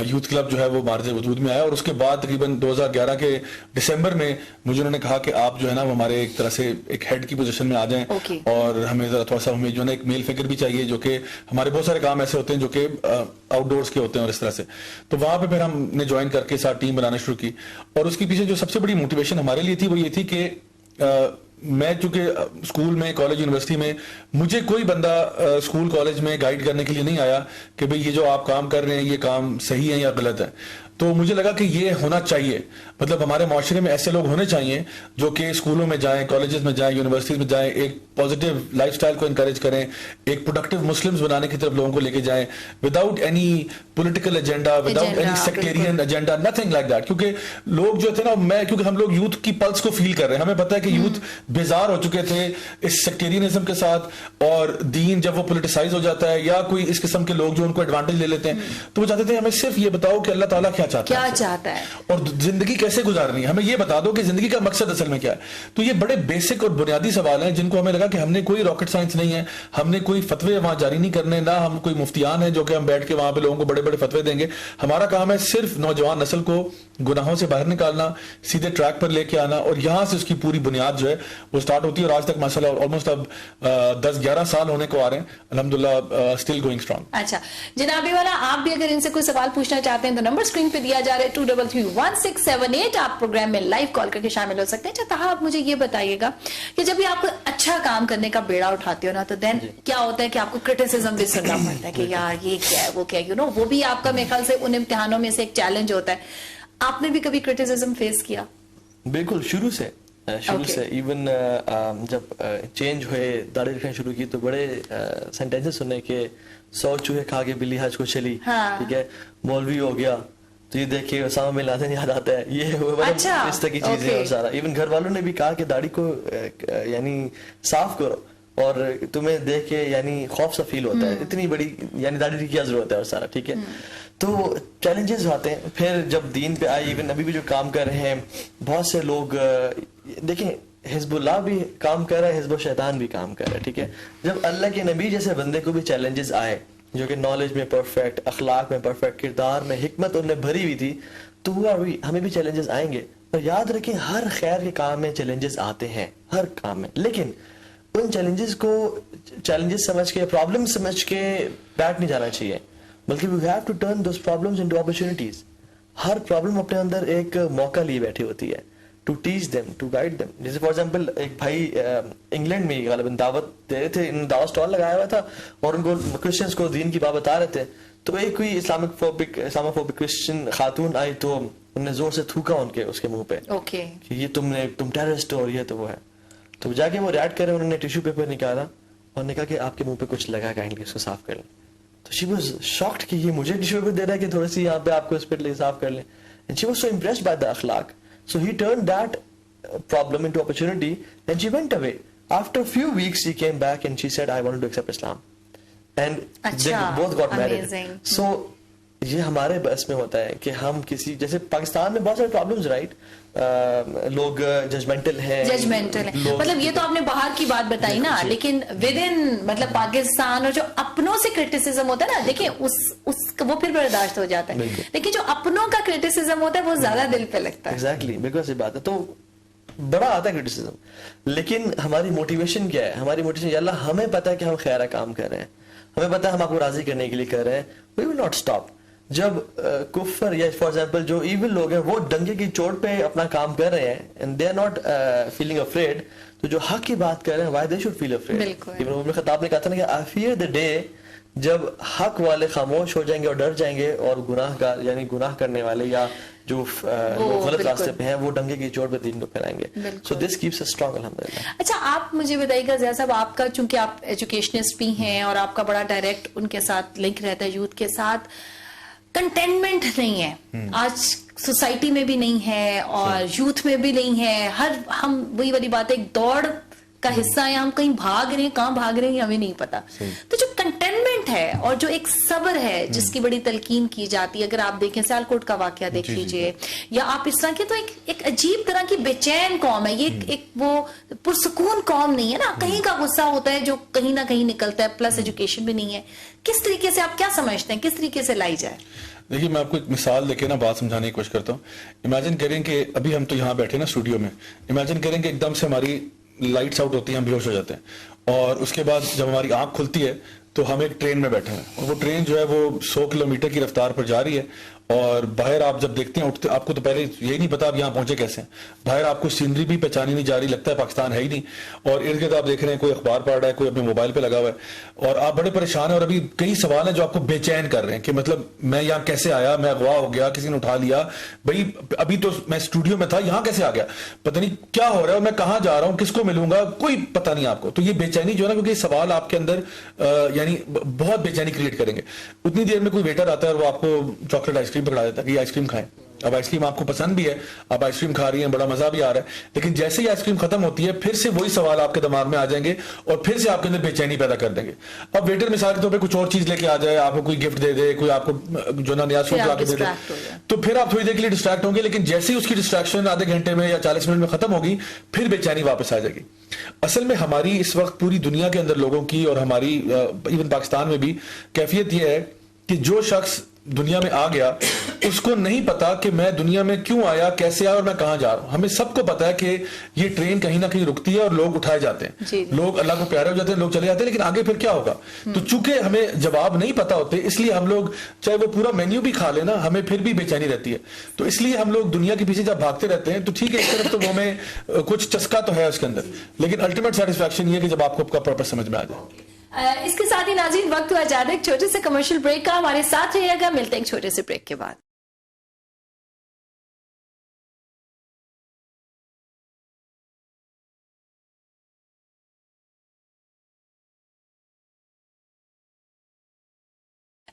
یوتھ کلب جو ہے وہ مارج وجود میں آیا، اور اس کے بعد تقریباً 2011 کے دسمبر میں مجھے انہوں نے کہا کہ آپ جو ہے نا وہ ہمارے ایک طرح سے ایک ہیڈ کی پوزیشن میں آ جائیں, اور ہمیں ذرا تھوڑا سا ہمیں جو ہے نا ایک میل فگر بھی چاہیے, جو کہ ہمارے بہت سارے کام ایسے ہوتے ہیں جو کہ آؤٹ ڈورس کے ہوتے ہیں اور اس طرح سے. تو وہاں پہ پھر ہم نے جوائن کر کے ساتھ ٹیم بنانا شروع کی, اور اس کے پیچھے جو سب سے بڑی موٹیویشن ہمارے لیے تھی وہ یہ تھی کہ میں چونکہ اسکول میں, کالج, یونیورسٹی میں مجھے کوئی بندہ اسکول کالج میں گائیڈ کرنے کے لیے نہیں آیا کہ بھئی یہ جو آپ کام کر رہے ہیں یہ کام صحیح ہے یا غلط ہے. تو مجھے لگا کہ یہ ہونا چاہیے, مطلب ہمارے معاشرے میں ایسے لوگ ہونے چاہیے جو کہ اسکولوں میں جائیں, کالجز میں جائیں, یونیورسٹیز میں جائیں, ایک پازیٹیو لائف سٹائل کو انکریج کریں, ایک پروڈکٹیو مسلمز بنانے کی طرف لوگوں کو لے کے جائیں, without any political agenda, without any sectarian agenda, nothing like that. کیونکہ لوگ جو تھے نا, کیونکہ ہم لوگ یوتھ کی پلس کو فیل کر رہے ہیں, ہمیں پتا ہے کہ یوتھ بیزار ہو چکے تھے اس سیکٹیرینزم کے ساتھ, اور دین جب وہ پولیٹیسائز ہو جاتا ہے یا کوئی اس قسم کے لوگ جو ان کو ایڈوانٹیج لے لیتے ہیں, تو وہ چاہتے تھے ہمیں صرف یہ بتاؤ کہ اللہ تعالیٰ کیا چاہتا ہے اور زندگی کیسے گزارنی ہے, ہمیں یہ بتا دو کہ زندگی کا مقصد اصل میں کیا ہے. تو یہ بڑے بیسک اور بنیادی سوال ہیں جن کو ہمیں لگا کہ ہم نے کوئی راکٹ سائنس نہیں ہے, ہم نے کوئی فتوے وہاں جاری نہیں کرنے, نہ ہم کوئی مفتیان ہیں جو کہ ہم بیٹھ کے وہاں پہ لوگوں کو بڑے بڑے فتوے دیں گے. ہمارا کام ہے صرف نوجوان نسل کو گناہوں سے باہر نکالنا, سیدھے ٹریک پر لے کے آنا, اور یہاں سے اس کی پوری بنیاد جو ہے وہ سٹارٹ ہوتی ہے. اور آج تک ماشاءاللہ آلموسٹ اب 10-11 سال ہونے کو آ رہے ہیں, الحمدللہ اسٹل گوئنگ اسٹرانگ. اچھا جنابی والا, آپ بھی اگر ان سے کوئی سوال پوچھنا چاہتے ہیں تو نمبر اسکرین پہ دیا جا رہا ہے 2331678, آپ پروگرام میں لائیو کال کر کے شامل ہو سکتے ہیں. چاہتا آپ مجھے یہ بتائیے گا کہ جب بھی آپ کو اچھا کام کرنے کا بیڑا اٹھاتے ہو نا, تو دین کیا ہوتا ہے کہ آپ کو کرٹیسزم بھی سننا پڑتا ہے کہ یار یہ کیا ہے, وہ کیا ہے, وہ بھی آپ کا میرے خیال سے ان امتحانوں میں سے ایک چیلنج ہوتا ہے. آپ نے بھی کبھی کرٹیسزم فیس کیا؟ بالکل, شروع سے ایون جب چینج ہوئے, داڑھی رکھنا شروع کی, تو بڑے سینٹینسز سنے کہ 100 چوہے کھا کے بلی حج کو چلی, ٹھیک ہے, مولوی ہو گیا تو یہ دیکھ کے اسامہ بن لادن یاد آتا ہے, یہ اس طرح کی چیزیں. اور سارا ایون گھر والوں نے بھی کہا کہ داڑھی کو یعنی صاف کرو, اور تمہیں دیکھ کے یعنی خوف سا فیل ہوتا ہے, اتنی بڑی یعنی داڑھی کی کیا ضرورت ہے, اور سارا ٹھیک ہے. تو چیلنجز آتے ہیں. پھر جب دین پہ آئی, ایون ابھی بھی جو کام کر رہے ہیں بہت سے لوگ, دیکھیں حزب اللہ بھی کام کر رہا ہے, حزب الشیطان بھی کام کر رہا ہے, ٹھیک ہے. جب اللہ کے نبی جیسے بندے کو بھی چیلنجز آئے جو کہ نالج میں پرفیکٹ, اخلاق میں پرفیکٹ, کردار میں حکمت ان نے بھری ہوئی تھی, تو ہمیں بھی چیلنجز آئیں گے. اور یاد رکھیں ہر خیر کے کام میں چیلنجز آتے ہیں, ہر کام میں, لیکن ان چیلنجز کو چیلنجز سمجھ کے, پرابلم سمجھ کے بیٹھ نہیں جانا چاہیے, بلکہ we have to turn those problems into opportunities. Hare problem اپنے اندر ایک موقع لیے بیٹھی ہوتی ہے, to teach them, to guide them. جیسے فار ایگزامپل ایک بھائی انگلینڈ میں غالباً دعوت دے رہے تھے, دعوت اسٹال لگایا ہوا تھا, اور ان کو کرسچنس کو دین کی بات بتا رہے تھے. تو ایک کوئی اسلاموفوبک کرسچن خاتون آئی, تو انہوں نے زور سے تھوکا اس کے منہ پہ کہ یہ تم ٹیررسٹ ہو, اور یہ تو وہ ہے. تو جا کے وہ ریڈ کرے, انہوں نے ٹیشو پیپر نکالا اور نے کہا کہ آپ کے منہ پہ کچھ لگا, کائنڈلی اس کو صاف کر لیں. تو she was shocked کہ یہ مجھے ٹیشو پیپر دے رہا ہے کہ تھوڑی سی یہاں پہ آپ کو اس پہ صاف کر لیں. And she was so impressed by the akhlaq. So he turned that problem into opportunity, and she went away. After a few weeks she came back and she said I wanted to accept Islam, and they both got married. So یہ ہمارے بس میں ہوتا ہے کہ ہم کسی, جیسے پاکستان میں بہت سارے پرابلمز, رائٹ, لوگ ججمنٹل ہیں, مطلب یہ تو آپ نے باہر کی بات بتائی نا, لیکن ود ان مطلب پاکستان اور جو اپنوں سے کرٹیسزم ہوتا ہے نا, دیکھیں وہ پھر برداشت ہو جاتا ہے, لیکن جو اپنوں کا کرٹیسزم ہوتا ہے وہ زیادہ دل پہ لگتا ہے. ایگزیکٹلی, بالکل صحیح بات ہے. تو بڑا آتا ہے کرٹیسزم, لیکن ہماری موٹیویشن کیا ہے؟ ہماری موٹیویشن, یا اللہ ہمیں پتا ہے کہ ہم خیرہ کام کر رہے ہیں, ہمیں پتا ہے ہم آپ کو راضی کرنے کے لیے کر رہے ہیں, وی ول ناٹ اسٹاپ. جب کفر یا فار ایگزامپل جو ایول لوگ ہیں وہ ڈنگے کی چوٹ پہ اپنا کام کر رہے ہیں, and they are not feeling afraid, تو جو حق کی بات کر رہے ہیں why they should feel afraid. ابن عمر خطاب نے کہا تھا نا کہ آئی فیئر دی ڈے جب حق والے خاموش ہو جائیں گے اور ڈر جائیں گے, اور گناہگار یعنی گناہ کرنے والے یا جو غلط راستے پہ ہیں وہ ڈنگے کی چوٹ پہ دین کو پھیلائیں گے. سو دس کیپس اس اسٹرانگ, الحمدللہ. اچھا آپ مجھے بتائیے گا ضیاء صاحب, آپ کا چونکہ آپ ایجوکیشنسٹ بھی ہیں اور آپ کا بڑا ڈائریکٹ ان کے ساتھ لنک رہتا ہے, یوتھ کے ساتھ, کنٹینمنٹ نہیں ہے آج سوسائٹی میں بھی نہیں ہے اور یوتھ میں بھی نہیں ہے. ہم وہی والی بات ہے, ایک دوڑ کا حصہ ہے, ہم کہیں بھاگ رہے ہیں, کہاں بھاگ رہے ہیں ہمیں نہیں پتا. تو جو کنٹینمنٹ کمٹمنٹ ہے اور جو ایک صبر ہے جس کی بڑی تلقین کی جاتی ہے. اگر آپ دیکھیں سیالکوٹ کا واقعہ دیکھ لیجئے یا آپ اس طرح کے, تو ایک عجیب طرح کی بے چین قوم ہے یہ, ایک وہ پرسکون قوم نہیں ہے نا, کہیں کا غصہ ہوتا ہے جو کہیں نہ کہیں نکلتا ہے, پلس ایجوکیشن بھی نہیں ہے. کس طریقے سے آپ کیا سمجھتے ہیں, کس طریقے سے لائی جائے؟ دیکھیے میں آپ کو ایک مثال دے کے نا بات سمجھانے کی کوشش کرتا ہوں. امیجن کریں کہ ابھی ہم تو یہاں بیٹھے نا اسٹوڈیو میں, امیجن کریں کہ ایک دم سے ہماری لائٹس آؤٹ ہوتی ہیں, ہم بے ہوش ہو جاتے ہیں, اور اس کے بعد جب ہماری آنکھ کھلتی ہے تو ہم ایک ٹرین میں بیٹھے ہیں, اور وہ ٹرین جو ہے وہ 100 کلومیٹر کی رفتار پر جا رہی ہے, اور باہر آپ جب دیکھتے ہیں اٹھتے, آپ کو تو پہلے یہی نہیں پتا آپ یہاں پہنچے کیسے ہیں, باہر آپ کو سینری بھی پہچانی نہیں جا رہی, لگتا ہے پاکستان ہے ہی نہیں, اور ارد گرد آپ دیکھ رہے ہیں کوئی اخبار پڑھ رہا ہے, کوئی اپنے موبائل پہ لگا ہوا ہے, اور آپ بڑے پریشان ہیں, اور ابھی کئی سوال ہیں جو آپ کو بے چین کر رہے ہیں کہ مطلب میں یہاں کیسے آیا, میں اغوا ہو گیا, کسی نے اٹھا لیا, بھائی ابھی تو میں اسٹوڈیو میں تھا, یہاں کیسے آ گیا, پتہ نہیں کیا ہو رہا ہے, میں کہاں جا رہا ہوں, کس کو ملوں گا, کوئی پتہ نہیں آپ کو. تو یہ بے چینی جو ہے نا, کیونکہ یہ سوال آپ کے اندر یعنی بہت بے چینی کریٹ کریں گے. اتنی دیر میں کوئی ویٹر آتا ہے اور وہ آپ کو چاکلیٹ آئس کریم پکڑا دیتا ہے کہ یہ آئس کریم کھائیں. اب آئس کریم آپ کو پسند بھی ہے, آپ آئس کریم کھا رہی ہیں, بڑا مزہ بھی آ رہا ہے, لیکن جیسے ہی آئس کریم ختم ہوتی ہے پھر سے وہی سوال آپ کے دماغ میں آ جائیں گے اور پھر سے آپ کے اندر بے چینی پیدا کر دیں گے. اب ویٹر مثال کے طور پہ کچھ اور چیز لے کے آ جائے, آپ کو کوئی گفٹ دے دے, کوئی آپ کو جو نا نیا سوٹ لا کے دے دے, تو پھر آپ تھوڑی دیر کے لیے ڈسٹریکٹ ہوں گے, لیکن جیسے ہی اس کی ڈسٹریکشن آدھے گھنٹے میں یا 40 منٹ میں ختم ہوگی پھر بے چینی واپس آ جائے گی. اصل میں ہماری اس وقت پوری دنیا کے اندر لوگوں کی اور ہماری ایون پاکستان میں بھی کیفیت یہ ہے کہ جو شخص دنیا میں آ گیا اس کو نہیں پتا کہ میں دنیا میں کیوں آیا, کیسے آیا اور میں کہاں جا رہا ہوں. ہمیں سب کو پتا ہے کہ یہ ٹرین کہیں نہ کہیں رکتی ہے اور لوگ اٹھائے جاتے ہیں, لوگ اللہ کو پیارے ہو جاتے ہیں, لوگ چلے جاتے ہیں, لیکن آگے پھر کیا ہوگا. تو چونکہ ہمیں جواب نہیں پتا ہوتے اس لیے ہم لوگ چاہے وہ پورا مینیو بھی کھا لینا ہمیں پھر بھی بے چینی رہتی ہے. تو اس لیے ہم لوگ دنیا کے پیچھے جب بھاگتے رہتے ہیں تو ٹھیک ہے, ایک طرف تو وہ ہمیں کچھ چسکا تو ہے اس کے اندر, لیکن الٹیمیٹ سیٹسفیکشن یہ ہے کہ جب آپ کو کا پرپس سمجھ میں آ جائے. اس کے ساتھ ہی ناظرین وقت ہوا جاتا ہے ایک چھوٹے سے کمرشل بریک کا, ہمارے ساتھ رہیے گا, ملتے ہیں ایک چھوٹے سے بریک کے بعد.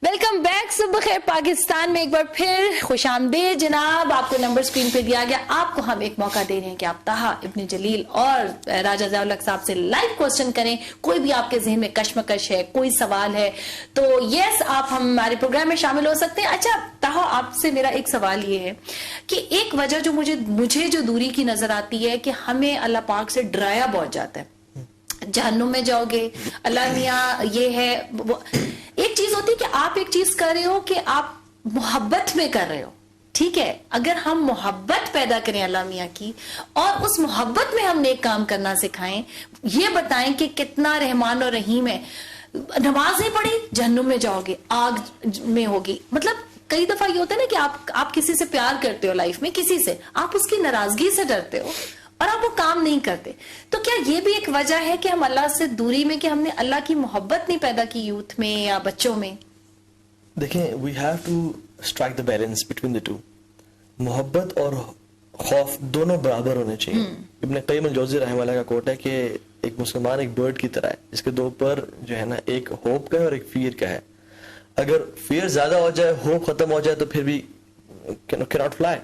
ویلکم بیک, صبح خیر پاکستان میں ایک بار پھر خوش آمدید جناب. آپ کو نمبر سکرین پہ دیا گیا, آپ کو ہم ایک موقع دے رہے ہیں کہ آپ طاہا ابن جلیل اور راجہ ضیاء الحق صاحب سے لائیو کوسچن کریں. کوئی بھی آپ کے ذہن میں کشمکش ہے, کوئی سوال ہے تو یس آپ ہمارے پروگرام میں شامل ہو سکتے ہیں. اچھا طاہا, آپ سے میرا ایک سوال یہ ہے کہ ایک وجہ جو مجھے جو دوری کی نظر آتی ہے کہ ہمیں اللہ پاک سے ڈرایا بہت جاتا ہے, جہنم میں جاؤ گے, اللہ میاں یہ ہے. ایک چیز ہوتی ہے کہ آپ ایک چیز کر رہے ہو کہ آپ محبت میں کر رہے ہو, ٹھیک ہے. اگر ہم محبت پیدا کریں اللہ میاں کی اور اس محبت میں ہم نیک کام کرنا سکھائیں, یہ بتائیں کہ کتنا رحمان اور رحیم ہے. نماز نہیں پڑھی, جہنم میں جاؤ گے, آگ میں ہوگی. مطلب کئی دفعہ یہ ہوتا ہے نا کہ آپ کسی سے پیار کرتے ہو لائف میں, کسی سے آپ اس کی ناراضگی سے ڈرتے ہو اور آپ وہ کام نہیں کرتے. تو کیا یہ بھی ایک وجہ ہے کہ ہم اللہ سے دوری میں, کہ ہم نے اللہ کی محبت نہیں پیدا کی یوتھ میں یا بچوں میں؟ دیکھیں, we have to strike the balance between the two. محبت اور خوف دونوں برابر ہونے چاہیے. ابن قیم الجوزی رحمہ اللہ کا کوٹ ہے کہ ایک مسلمان ایک برڈ کی طرح ہے, جس کے دو پر جو ہے نا ایک ہوپ کا ہے اور ایک فیئر کا ہے. اگر فیئر زیادہ ہو جائے, ہوپ ختم ہو جائے تو پھر بھی cannot fly.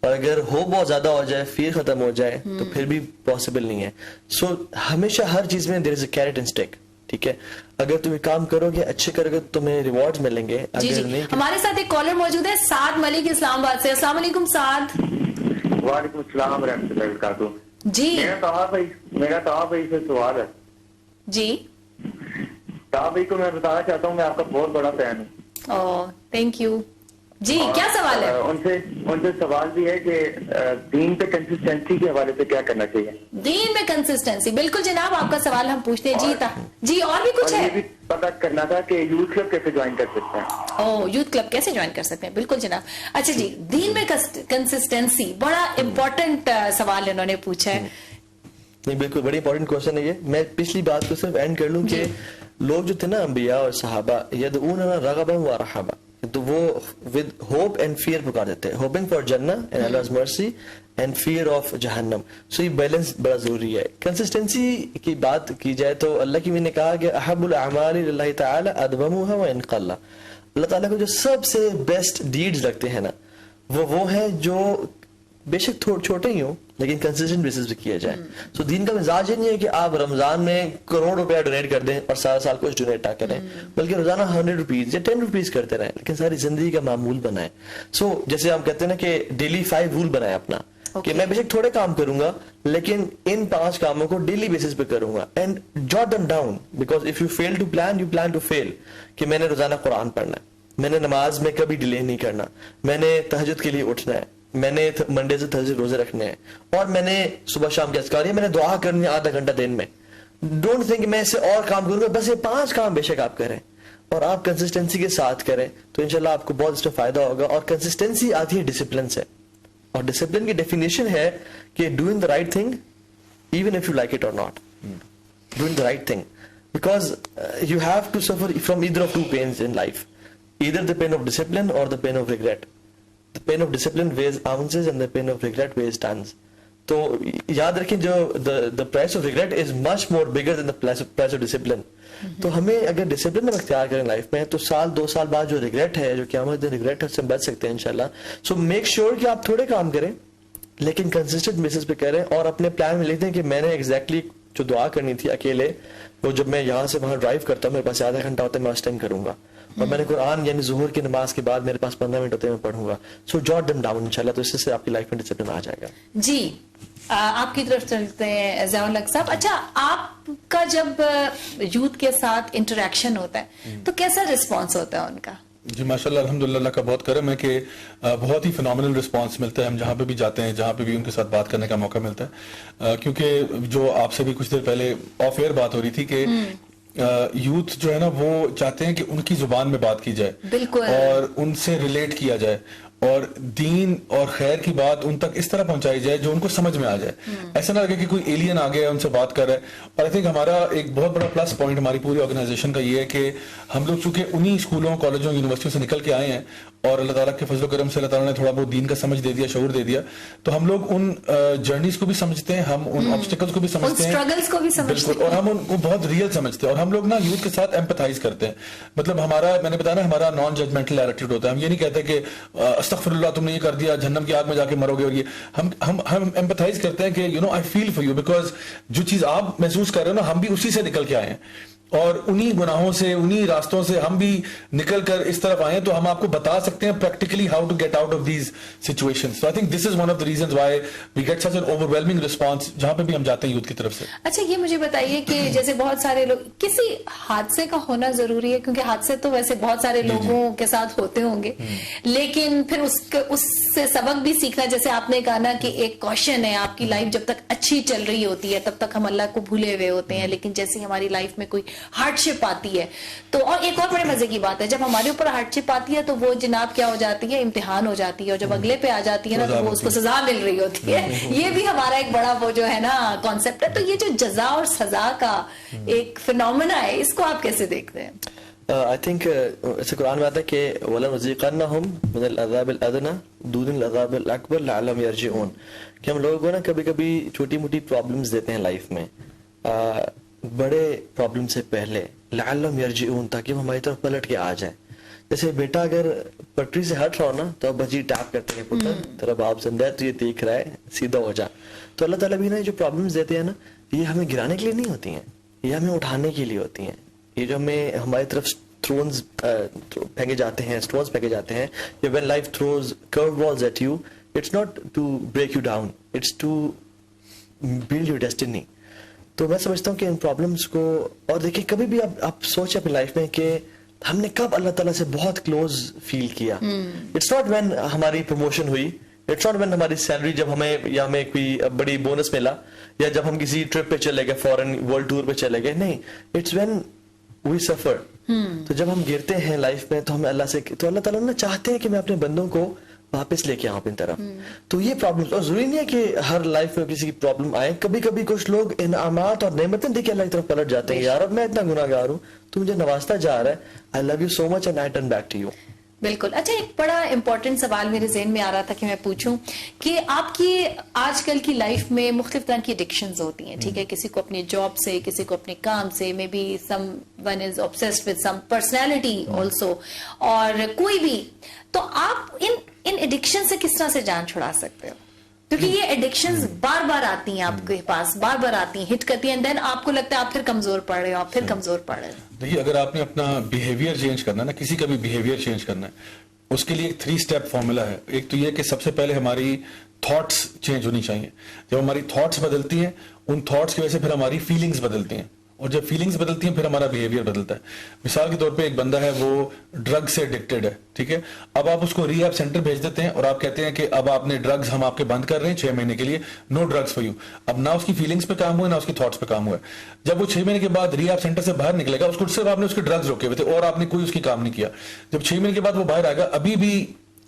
اور اگر ہوپ بہت زیادہ ہو جائے, فیئر ختم ہو جائے تو پھر بھی پاسبل نہیں ہے. سو ہمیشہ ہر چیز میں دیر از اے کیرٹ اینڈ اسٹک, ٹھیک ہے. اگر تم یہ کام کرو گے, اچھے کرو گے تو تمہیں ریوارڈز ملیں گے. جی جی, ہمارے ساتھ ایک کالر موجود ہے, سعد ملک اسلام آباد سے. السلام علیکم سعد. وعلیکم السلام ورحمۃ اللہ وبرکاتہ. جی میرا طاہا بھائی سے سوال ہے. جی طاہا بھائی کو میں بتانا چاہتا ہوں, میں آپ کا بہت بڑا فین ہوں. اوہ تھینک یو. جی کیا سوال ہے؟ ان سے سوال بھی ہے کہ دین پہ کنسسٹنسی کے حوالے سے کیا کرنا چاہیے. دین میں کنسسٹنسی, بالکل جناب آپ کا سوال ہم پوچھتے ہیں. جی اور بھی کچھ ہے؟ یہ بھی پتا کرنا تھا کہ یوتھ کلب کیسے جوائن کر سکتے ہیں. اوہ یوتھ کلب کیسے جوائن کر سکتے ہیں, بالکل جناب. اچھا جی, دین میں کنسسٹنسی بڑا امپورٹنٹ سوال انہوں نے پوچھا ہے. نہیں بالکل بڑی امپورٹنٹ کوشچن ہے یہ. میں پچھلی بات کو صرف اینڈ کر لوں کہ لوگ جو تھے نا انبیاء اور صحابہ, یدعوننا رغبا ورہبا, تو وہ with hope and fear پکار دیتے ہیں. hoping for Jannah and Allah's mercy and fear of جہنم. سو یہ بیلنس بڑا ضروری ہے. کنسسٹنسی کی بات کی جائے تو اللہ کی میں نے کہا کہ احب الاعمال للہ تعالی ادومها وان قل. اللہ تعالیٰ کو جو سب سے بیسٹ ڈیڈز لگتے ہیں نا, وہ ہیں جو بے شک چھوٹے ہی ہوں لیکن کنسسٹنٹ بیسس پہ کیا جائے. سو دین کا مزاج یہ نہیں ہے کہ آپ رمضان میں کروڑ روپیہ ڈونیٹ کر دیں اور سارا سال کچھ ڈونیٹ نہ کریں, بلکہ روزانہ 100 روپیز یا 10 روپیز کرتے رہیں, لیکن ساری زندگی کا معمول بنائیں. سو جیسے ہم کہتے ہیں نا کہ ڈیلی 5 رول بنائیں اپنا, کہ میں بے شک تھوڑے کام کروں گا لیکن ان 5 کاموں کو ڈیلی بیسس پہ کروں گا, and jot them down, because if you fail to plan, you plan to fail. کہ میں نے روزانہ قرآن پڑھنا ہے, میں نے نماز میں کبھی ڈیلے نہیں کرنا, میں نے تہجد کے لیے اٹھنا ہے, میں نے منڈے سے تھرسڈے روزے رکھنے ہیں, اور میں نے صبح شام کی اذکار, میں نے دعا کرنی ہے آدھا گھنٹہ دن میں. ڈونٹ تھنک میں اس سے اور کام کروں گا, بس یہ 5 کام بے شک آپ کریں اور آپ کنسسٹنسی کے ساتھ کریں تو انشاءاللہ آپ کو بہت اس میں فائدہ ہوگا. اور کنسسٹنسی آتی ہے ڈسپلن سے, اور ڈسپلن کی ڈیفینیشن ہے کہ doing the right thing even if you like it اور not, doing the right thing, because you have to suffer from either of 2 pains in life, either the pain of discipline or the pain of regret. The pain of discipline weighs ounces and the pain of regret weighs tons. تو یاد رکھیں جو the price of regret is much more bigger than the price of discipline. تو ہمیں اگر ڈسپلن ہم اختیار کریں لائف میں تو 1-2 سال بعد جو ریگریٹ ہے, جو قیامت دن ریگریٹ ہے, اس سے بچ سکتے ہیں انشاءاللہ. سو میک شیور کہ آپ تھوڑے کام کریں لیکن کنسسٹنٹ بیسس پہ کریں, اور اپنے پلان میں لکھ دیں کہ میں نے ایگزیکٹلی جو دعا کرنی تھی اکیلے, وہ جب میں یہاں سے وہاں ڈرائیو کرتا ہوں, میرے پاس آدھا گھنٹہ ہوتا ہے, میں اس ٹائم کروں گا. اور میں نے قرآن یعنی ظہر کی نماز کے بعد میرے پاس 15 منٹ ہوتے ہیں, میں پڑھوں گا. سو جاٹ دم ڈاؤن انشاءاللہ, تو اس سے آپ کی لائف میں ڈسپلن آ جائے گا. جی آپ کی طرف چلتے ہیں ضیاء الحق صاحب. اچھا, آپ کا جب یوتھ کے ساتھ انٹریکشن ہوتا ہے تو کیسا رسپانس ہوتا ہے ان کا؟ جی ماشاءاللہ الحمدللہ, اللہ کا بہت کرم ہے کہ بہت ہی فینومینل رسپانس ملتا ہے. ہم جہاں پہ بھی جاتے ہیں, جہاں پہ بھی ان کے ساتھ بات کرنے کا موقع ملتا ہے, کیونکہ جو آپ سے بھی کچھ دیر پہلے آف ایئر بات ہو رہی تھی کہ یوتھ جو ہے نا وہ چاہتے ہیں کہ ان کی زبان میں بات کی جائے, بالکل, اور ان سے ریلیٹ کیا جائے, اور دین اور خیر کی بات ان تک اس طرح پہنچائی جائے جو ان کو سمجھ میں آ جائے. ایسا نہ لگے کہ کوئی ایلین آ گیا ہے ان سے بات کر رہا ہے. اور آئی تھنک ہمارا ایک بہت بڑا پلس پوائنٹ ہماری پوری آرگنائزیشن کا یہ ہے کہ ہم لوگ چونکہ انہی اسکولوں, کالجوں, یونیورسٹیوں سے نکل کے آئے ہیں, اور اللہ تعالیٰ کے فضل و کرم سے اللہ تعالیٰ نے تھوڑا بہت دین کا سمجھ دے دیا, شعور دے دیا, تو ہم لوگ ان جرنیز کو بھی سمجھتے ہیں, ہم ان آبسٹیکلز کو بھی سمجھتے ہیں, بالکل, اور ہم ان کو بہت ریئل سمجھتے ہیں, اور ہم لوگ نا یوتھ کے ساتھ ایمپتھائز کرتے ہیں. مطلب ہمارا, میں نے بتایا نا, ہمارا نان ججمنٹل ایٹیٹیوڈ ہوتا ہے. ہم یہ نہیں کہتے کہ استغفر اللہ تم نے یہ کر دیا, جہنم کی آگ میں جا کے مرو گے, اور یہ ہم ایمپتھائز کرتے ہیں کہ you know I feel for you, because جو چیز آپ محسوس کر رہے ہو نا, ہم بھی اسی سے نکل کے آئے ہیں, اور انہی گناہوں سے, انہی راستوں سے ہم بھی نکل کر اس طرف آئے ہیں, تو ہم آپ کو بتا سکتے ہیں practically how to get out of these situations. So I think this is one of the reasons why we get such an overwhelming response جہاں پہ بھی ہم جاتے ہیں یوتھ کی طرف سے. اچھا, یہ مجھے بتائیے کہ جیسے بہت سارے لوگ, کسی حادثے کا ہونا ضروری ہے, کیونکہ حادثے تو ویسے بہت سارے لوگوں کے ساتھ ہوتے ہوں گے, لیکن پھر اس سے سبق بھی سیکھنا, جیسے آپ نے کہا نا کہ ایک کوشن ہے, آپ کی لائف جب تک اچھی چل رہی ہوتی ہے تب تک ہم اللہ کو بھولے ہوئے ہوتے ہیں, لیکن جیسے ہماری لائف میں کوئی ہارڈ شپ آتی ہے تو, اور ایک اور بڑے مزے کی بات ہے, جب ہمارے اوپر ہارڈ شپ آتی ہے تو وہ جناب کیا ہو جاتی ہے, امتحان ہو جاتی ہے, اور جب اگلے پہ آ جاتی ہے نا تو وہ اس کو سزا مل رہی ہوتی ہے. یہ بھی ہمارا ایک بڑا وہ جو ہے نا کانسیپٹ ہے. تو یہ جو جزا اور سزا کا ایک فینومینا ہے, اس کو آپ کیسے دیکھتے ہیں؟ آئی تھنک ایسے قرآن میں آتا ہے کہ وَلَنُذِيقَنَّهُمْ مِنَ الْعَذَابِ الْأَدْنَىٰ دُونَ الْعَذَابِ الْأَكْبَرِ لَعَلَّهُمْ يَرْجِعُونَ, کہ ہم لوگوں کو نا کبھی کبھی چھوٹی موٹی پرابلمز دیتے ہیں لائف میں, بڑے پرابلم سے پہلے, لعلہم یرجعون, تاکہ وہ ہماری طرف پلٹ کے آ جائیں. جیسے بیٹا اگر پٹری سے ہٹ رہا ہو نا تو اب بچی ٹیپ کرتے ہیں, پتر تیرا باپ زندہ ہے, تو یہ دیکھ رہا ہے, سیدھا ہو جا. تو اللہ تعالیٰ بھی نا جو پرابلمز دیتے ہیں نا, یہ ہمیں گرانے کے لیے نہیں ہوتی ہیں, یہ ہمیں اٹھانے کے لیے ہوتی ہیں. یہ جو ہمیں ہماری طرف تھرونز پھینکے جاتے ہیں, اسٹونز پھینکے جاتے ہیں, یا when life throws curved balls at you, it's not to break you down, it's to build your destiny. تو میں سمجھتا ہوں کہ ان پرابلمس کو, اور دیکھیں کبھی بھی آپ سوچیں اپنی لائف میں کہ ہم نے کب اللہ تعالیٰ سے بہت کلوز فیل کیا. اٹس ناٹ وین ہماری پروموشن ہوئی, اٹس ناٹ وین ہماری سیلری جب ہمیں, یا ہمیں کوئی بڑی بونس ملا, یا جب ہم کسی ٹرپ پہ چلے گئے, فورن ورلڈ ٹور پہ چلے گئے, نہیں, اٹس وین وی سفر. تو جب ہم گرتے ہیں لائف میں تو ہمیں اللہ سے, تو اللہ تعالیٰ نا چاہتے ہیں کہ میں اپنے بندوں کو واپس لے کے آؤں اپنی طرف. تو یہ پرابلم, اور ضروری نہیں ہے کہ ہر لائف میں کسی کی پرابلم آئے, کبھی کبھی کچھ لوگ انعامات اور نعمتیں دیکھ کے اللہ کی طرف پلٹ جاتے ہیں, یار اب میں اتنا گناہ گار ہوں, تو مجھے نوازتا جا رہا ہے, I love you so much and I turn back to you. بالکل. اچھا, ایک بڑا امپورٹنٹ سوال میرے ذہن میں آ رہا تھا کہ میں پوچھوں کہ آپ کی آج کل کی لائف میں مختلف طرح کی ایڈکشنز ہوتی ہیں, ٹھیک ہے, کسی کو اپنے جاب سے, کسی کو اپنے کام سے, maybe someone is obsessed with some personality also, اور کوئی بھی. تو آپ ان ایڈکشن سے کس طرح سے جان چھڑا سکتے ہو؟ کیونکہ یہ ایڈکشنز بار بار آتی ہیں آپ کے پاس, بار بار آتی ہیں, ہٹ کرتی ہیں, دین آپ کو لگتا ہے آپ پھر کمزور پڑ رہے ہو, آپ پھر کمزور پڑ رہے ہو. دیکھیے اگر آپ نے اپنا بیہیویئر چینج کرنا ہے نا, کسی کا بھی بیہیویئر چینج کرنا ہے, اس کے لیے ایک 3 اسٹیپ فارمولا ہے. ایک تو یہ کہ سب سے پہلے ہماری تھاٹس چینج ہونی چاہیے. جب ہماری تھاٹس بدلتی ہیں, ان تھاٹس کی وجہ سے پھر ہماری فیلنگز بدلتی ہیں, اور جب فیلنگز بدلتی ہیں پھر ہمارا بیہیویئر بدلتا ہے. مثال کے طور پہ ایک بندہ ہے وہ ڈرگ سے ایڈکٹڈ ہے, ٹھیک ہے, اب آپ اس کو ری ایپ سینٹر بھیج دیتے ہیں اور آپ کہتے ہیں کہ اب آپ نے ڈرگز ہم آپ کے بند کر رہے ہیں 6 مہینے کے لیے, نو ڈرگز فار یو. اب نہ اس کی فیلنگز پہ کام ہوا نہ اس کی تھاٹس پہ کام ہوا ہے. جب وہ 6 مہینے کے بعد ری ایپ سینٹر سے باہر نکلے گا, اس کو صرف آپ نے اس کے ڈرگز روکے ہوئے تھے اور آپ نے کوئی اس کی کام نہیں کیا. جب 6 مہینے کے بعد وہ باہر آئے گا, ابھی بھی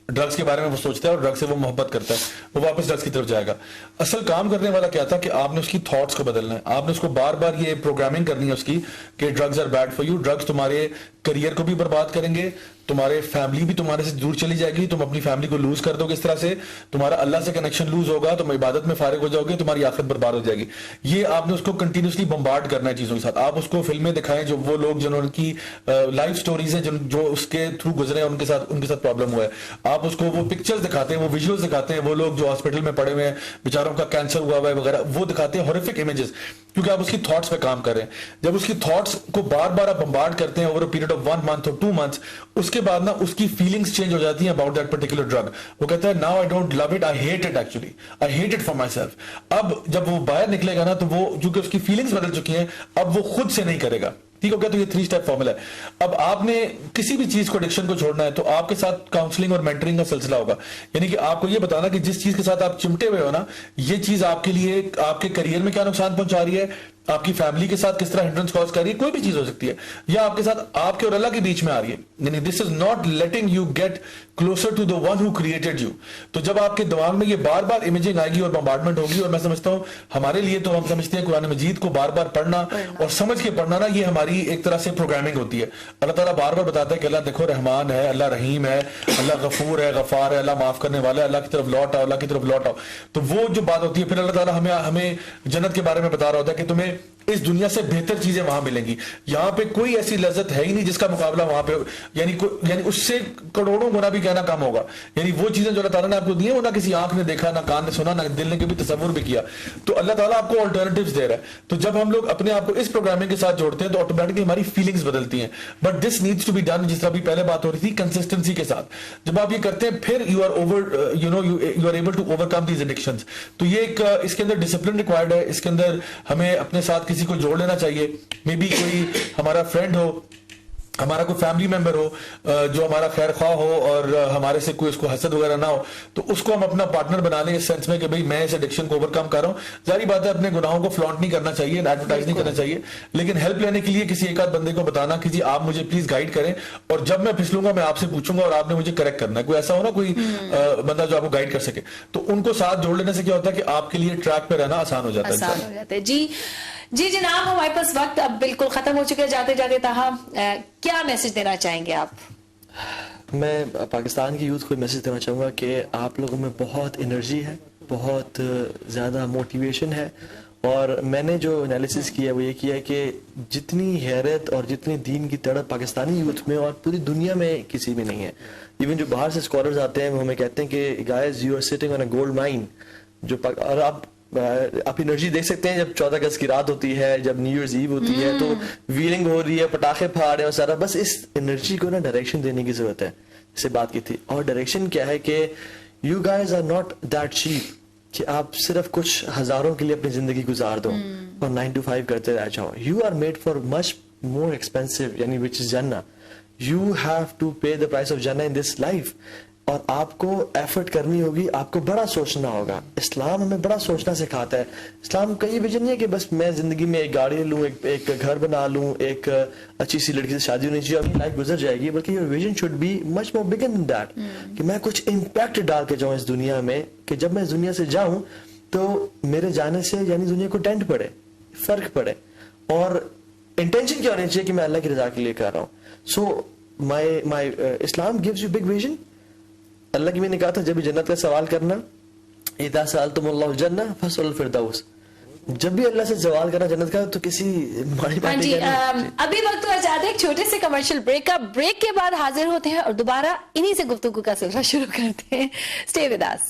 ڈرگز کے بارے میں وہ سوچتا ہے اور ڈرگ سے وہ محبت کرتا ہے, وہ واپس ڈرگز کی طرف جائے گا. اصل کام کرنے والا کیا تھا کہ آپ نے اس کی تھاٹس کو بدلنا ہے. آپ نے اس کو بار بار یہ پروگرامنگ کرنی ہے اس کی کہ drugs are bad for you. Drugs تمہارے کریئر کو بھی برباد کریں گے, تمہارے فیملی بھی تمہارے سے دور چلی جائے گی, تم اپنی فیملی کو لوز کر دو گے اس طرح سے, تمہارا اللہ سے کنیکشن لوز ہوگا, تم عبادت میں فارغ ہو جاؤ گے, تمہاری آخرت برباد ہو جائے گی. یہ آپ نے اس کو کنٹینیوسلی بمبارڈ کرنا ہے چیزوں کے ساتھ. آپ اس کو فلمیں دکھائیں جو وہ لوگ جنہوں کی لائف سٹوریز ہیں جو اس کے تھرو گزرے ہیں, ان کے ساتھ پرابلم ہوا ہے. آپ اس کو وہ پکچرز دکھاتے ہیں, وہ ویژولز دکھاتے ہیں, وہ لوگ جو ہاسپٹل میں پڑے ہوئے ہیں بیچاروں کا کینسر ہوا ہوا ہے وغیرہ, وہ دکھاتے ہیں ہارفک امیجز, کیونکہ آپ اس کی تھاٹس پہ کام کر رہے ہیں. جب اس کی تھاٹس کو بار بار آپ بمبارڈ کرتے ہیں over a period of 1 month اور 2 months, اس کے بعد نا اس کی فیلنگز چینج ہو جاتی ہیں اباؤٹ دیٹ پرٹیکولر ڈرگ. وہ کہتا ہے now I don't love it, I hate it, actually I hate it for myself. اب جب وہ باہر نکلے گا نا تو وہ چونکہ اس کی فیلنگز بدل چکی ہیں, اب وہ خود سے نہیں کرے گا. ٹھیک ہو گیا, تو یہ 3 اسٹیپ فارمولا ہے. اب آپ نے کسی بھی چیز کو ایڈکشن کو چھوڑنا ہے تو آپ کے ساتھ کاؤنسلنگ اور مینٹرنگ کا سلسلہ ہوگا. یعنی کہ آپ کو یہ بتانا کہ جس چیز کے ساتھ آپ چمٹے ہوئے ہو نا, یہ چیز آپ کے لیے آپ کے کریئر میں کیا نقصان پہنچا رہی ہے, آپ کی فیملی کے ساتھ کس طرح ہنڈرنس کاز کر رہی ہے, کوئی بھی چیز ہو سکتی ہے, یا آپ کے ساتھ آپ کے اور اللہ کے بیچ میں آ رہی ہے. یعنی this is not letting you get closer to the one who created you. تو جب آپ کے دماغ میں یہ بار بار امیجنگ آئے گی اور بمبارڈمنٹ ہوگی, اور میں سمجھتا ہوں ہمارے لیے تو ہم سمجھتے ہیں قرآن مجید کو بار بار پڑھنا اور سمجھ کے پڑھنا نا, یہ ہماری ایک طرح سے پروگرامنگ ہوتی ہے. اللہ تعالیٰ بار بار بتاتا ہے کہ اللہ دیکھو رحمان ہے, اللہ رحیم ہے, اللہ غفور ہے, غفار ہے, اللہ معاف کرنے والا ہے, اللہ کی طرف لوٹ آؤ, اللہ کی طرف لوٹ آؤ. تو وہ جو بات ہوتی ہے, پھر اللہ تعالیٰ ہمیں جنت کے بارے میں بتا رہا ہوتا ہے کہ تمہیں اس دنیا سے بہتر چیزیں وہاں ملیں گی. یہاں پہ کوئی ایسی لذت ہے ہی نہیں جس کا مقابلہ وہاں پہ, یعنی اس سے کروڑوں گنا بھی کہنا کم ہوگا. یعنی وہ چیزیں جو اللہ تعالیٰ نے آپ کو دی ہیں وہ نہ کسی آنکھ نے دیکھا, نہ کان نے سنا, نہ دل نے کبھی تصور بھی کیا. تو اللہ تعالیٰ آپ کو آلٹرنیٹیوز دے رہا ہے. تو جب ہم لوگ اپنے آپ کو اس پروگرامنگ کے ساتھ جوڑتے ہیں تو آٹومیٹکلی ہماری فیلنگز بدلتی ہیں. But this needs to be done, جس طرح بھی پہلے بات ہو رہی تھی, کنسسٹنسی کے ساتھ. جب آپ یہ کرتے ہیں پھر you are able to overcome these addictions. تو یہ ایک اس کے اندر ڈسپلن ریکوائرڈ ہے. اس کے اندر ہمیں اپنے ساتھ کسی کو جوڑ لینا چاہیے. مے بی کوئی ہمارا فرینڈ ہو, ہمارا کوئی فیملی ممبر ہو جو ہمارا خیر خواہ ہو اور ہمارے سے کوئی اس کو حسد وغیرہ نہ ہو, تو اس کو ہم اپنا پارٹنر بنا لیں اس سینس میں کہ بھئی میں اس ایڈکشن کو اوور کم کر رہا ہوں. ظاہری بات ہے اپنے گناہوں کو فلانٹ نہیں کرنا چاہیے, ایڈورٹائز نہیں کرنا چاہیے, لیکن ہیلپ لینے کے لیے کسی ایک آدھ بندے کو بتانا کہ جی آپ مجھے پلیز گائیڈ کریں, اور جب میں پھسلوں گا میں آپ سے پوچھوں گا اور آپ نے مجھے کریکٹ کرنا ہے. کوئی ایسا ہو نا کوئی بندہ جو آپ کو گائیڈ کر سکے, تو ان کو ساتھ جوڑ لینے سے کیا ہوتا ہے کہ آپ کے لیے ٹریک پہ رہنا آسان ہو جاتا ہے. جی جناب, ہمارے پاس وقت اب بالکل ختم ہو چکا ہے. جاتے جاتے تاہم کیا میسج دینا چاہیں گے آپ؟ میں پاکستان کی یوتھ کو میسج دینا چاہوں گا کہ آپ لوگوں میں بہت انرجی ہے, بہت زیادہ موٹیویشن ہے, اور میں نے جو انالیسس کیا ہے وہ یہ کیا ہے کہ جتنی حیرت اور جتنی دین کی تڑپ پاکستانی یوتھ میں اور پوری دنیا میں کسی میں نہیں ہے. ایون جو باہر سے اسکالرز آتے ہیں وہ ہمیں کہتے ہیں کہ guys you are sitting on a gold mine. اور آپ انرجی دیکھ سکتے ہیں جب 14 اگست کی رات ہوتی ہے, جب نیو ایئرز ایو ہوتی ہے, تو ویلنگ ہو رہی ہے, پٹاخے پھاڑ رہے ہیں اور سارا. بس اس انرجی کو نا ڈائریکشن دینے کی ضرورت ہے, جس سے بات کی تھی. اور ڈائریکشن کیا ہے کہ you guys are not that cheap کہ آپ صرف کچھ ہزاروں کے لیے اپنی زندگی گزار دو اور 9 to 5 کرتے رہ جاؤ. You are made for much more expensive, یعنی وچ از جنہ. You have to pay the price of جنہ ان دس لائف, اور آپ کو ایفرٹ کرنی ہوگی, آپ کو بڑا سوچنا ہوگا. اسلام ہمیں بڑا سوچنا سکھاتا ہے. اسلام کا یہ ویژن نہیں ہے کہ بس میں زندگی میں ایک گاڑی لوں, ایک گھر بنا لوں, ایک اچھی سی لڑکی سے شادی ہونی چاہیے, اپنی لائف گزر جائے گی. بلکہ your vision should be much more bigger than that, کہ میں کچھ امپیکٹ ڈال کے جاؤں اس دنیا میں, کہ جب میں اس دنیا سے جاؤں تو میرے جانے سے یعنی دنیا کو ڈینٹ پڑے, فرق پڑے. اور انٹینشن کیا ہونی چاہیے کہ میں اللہ کی رضا کے لیے کر رہا ہوں. سو مائی اسلام گیوز یو بگ ویژن. اللہ کی میں نے کہا تھا جب بھی جنت کا سوال کرنا, اذا سألتم اللہ الجنہ فاسألوا الفردوس, جب بھی اللہ سے سوال کرنا جنت کا تو کسی ماڑی پاٹی ابھی وقت ہو جاتا ہے ایک چھوٹے سے کمرشل بریک کا. بریک کے بعد حاضر ہوتے ہیں اور دوبارہ انہی سے گفتگو کا سلسلہ شروع کرتے ہیں. Stay with us.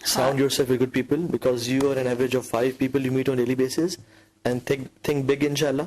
surround yourself with good people, because you are an average of 5 people you meet on daily basis, and think big inshallah।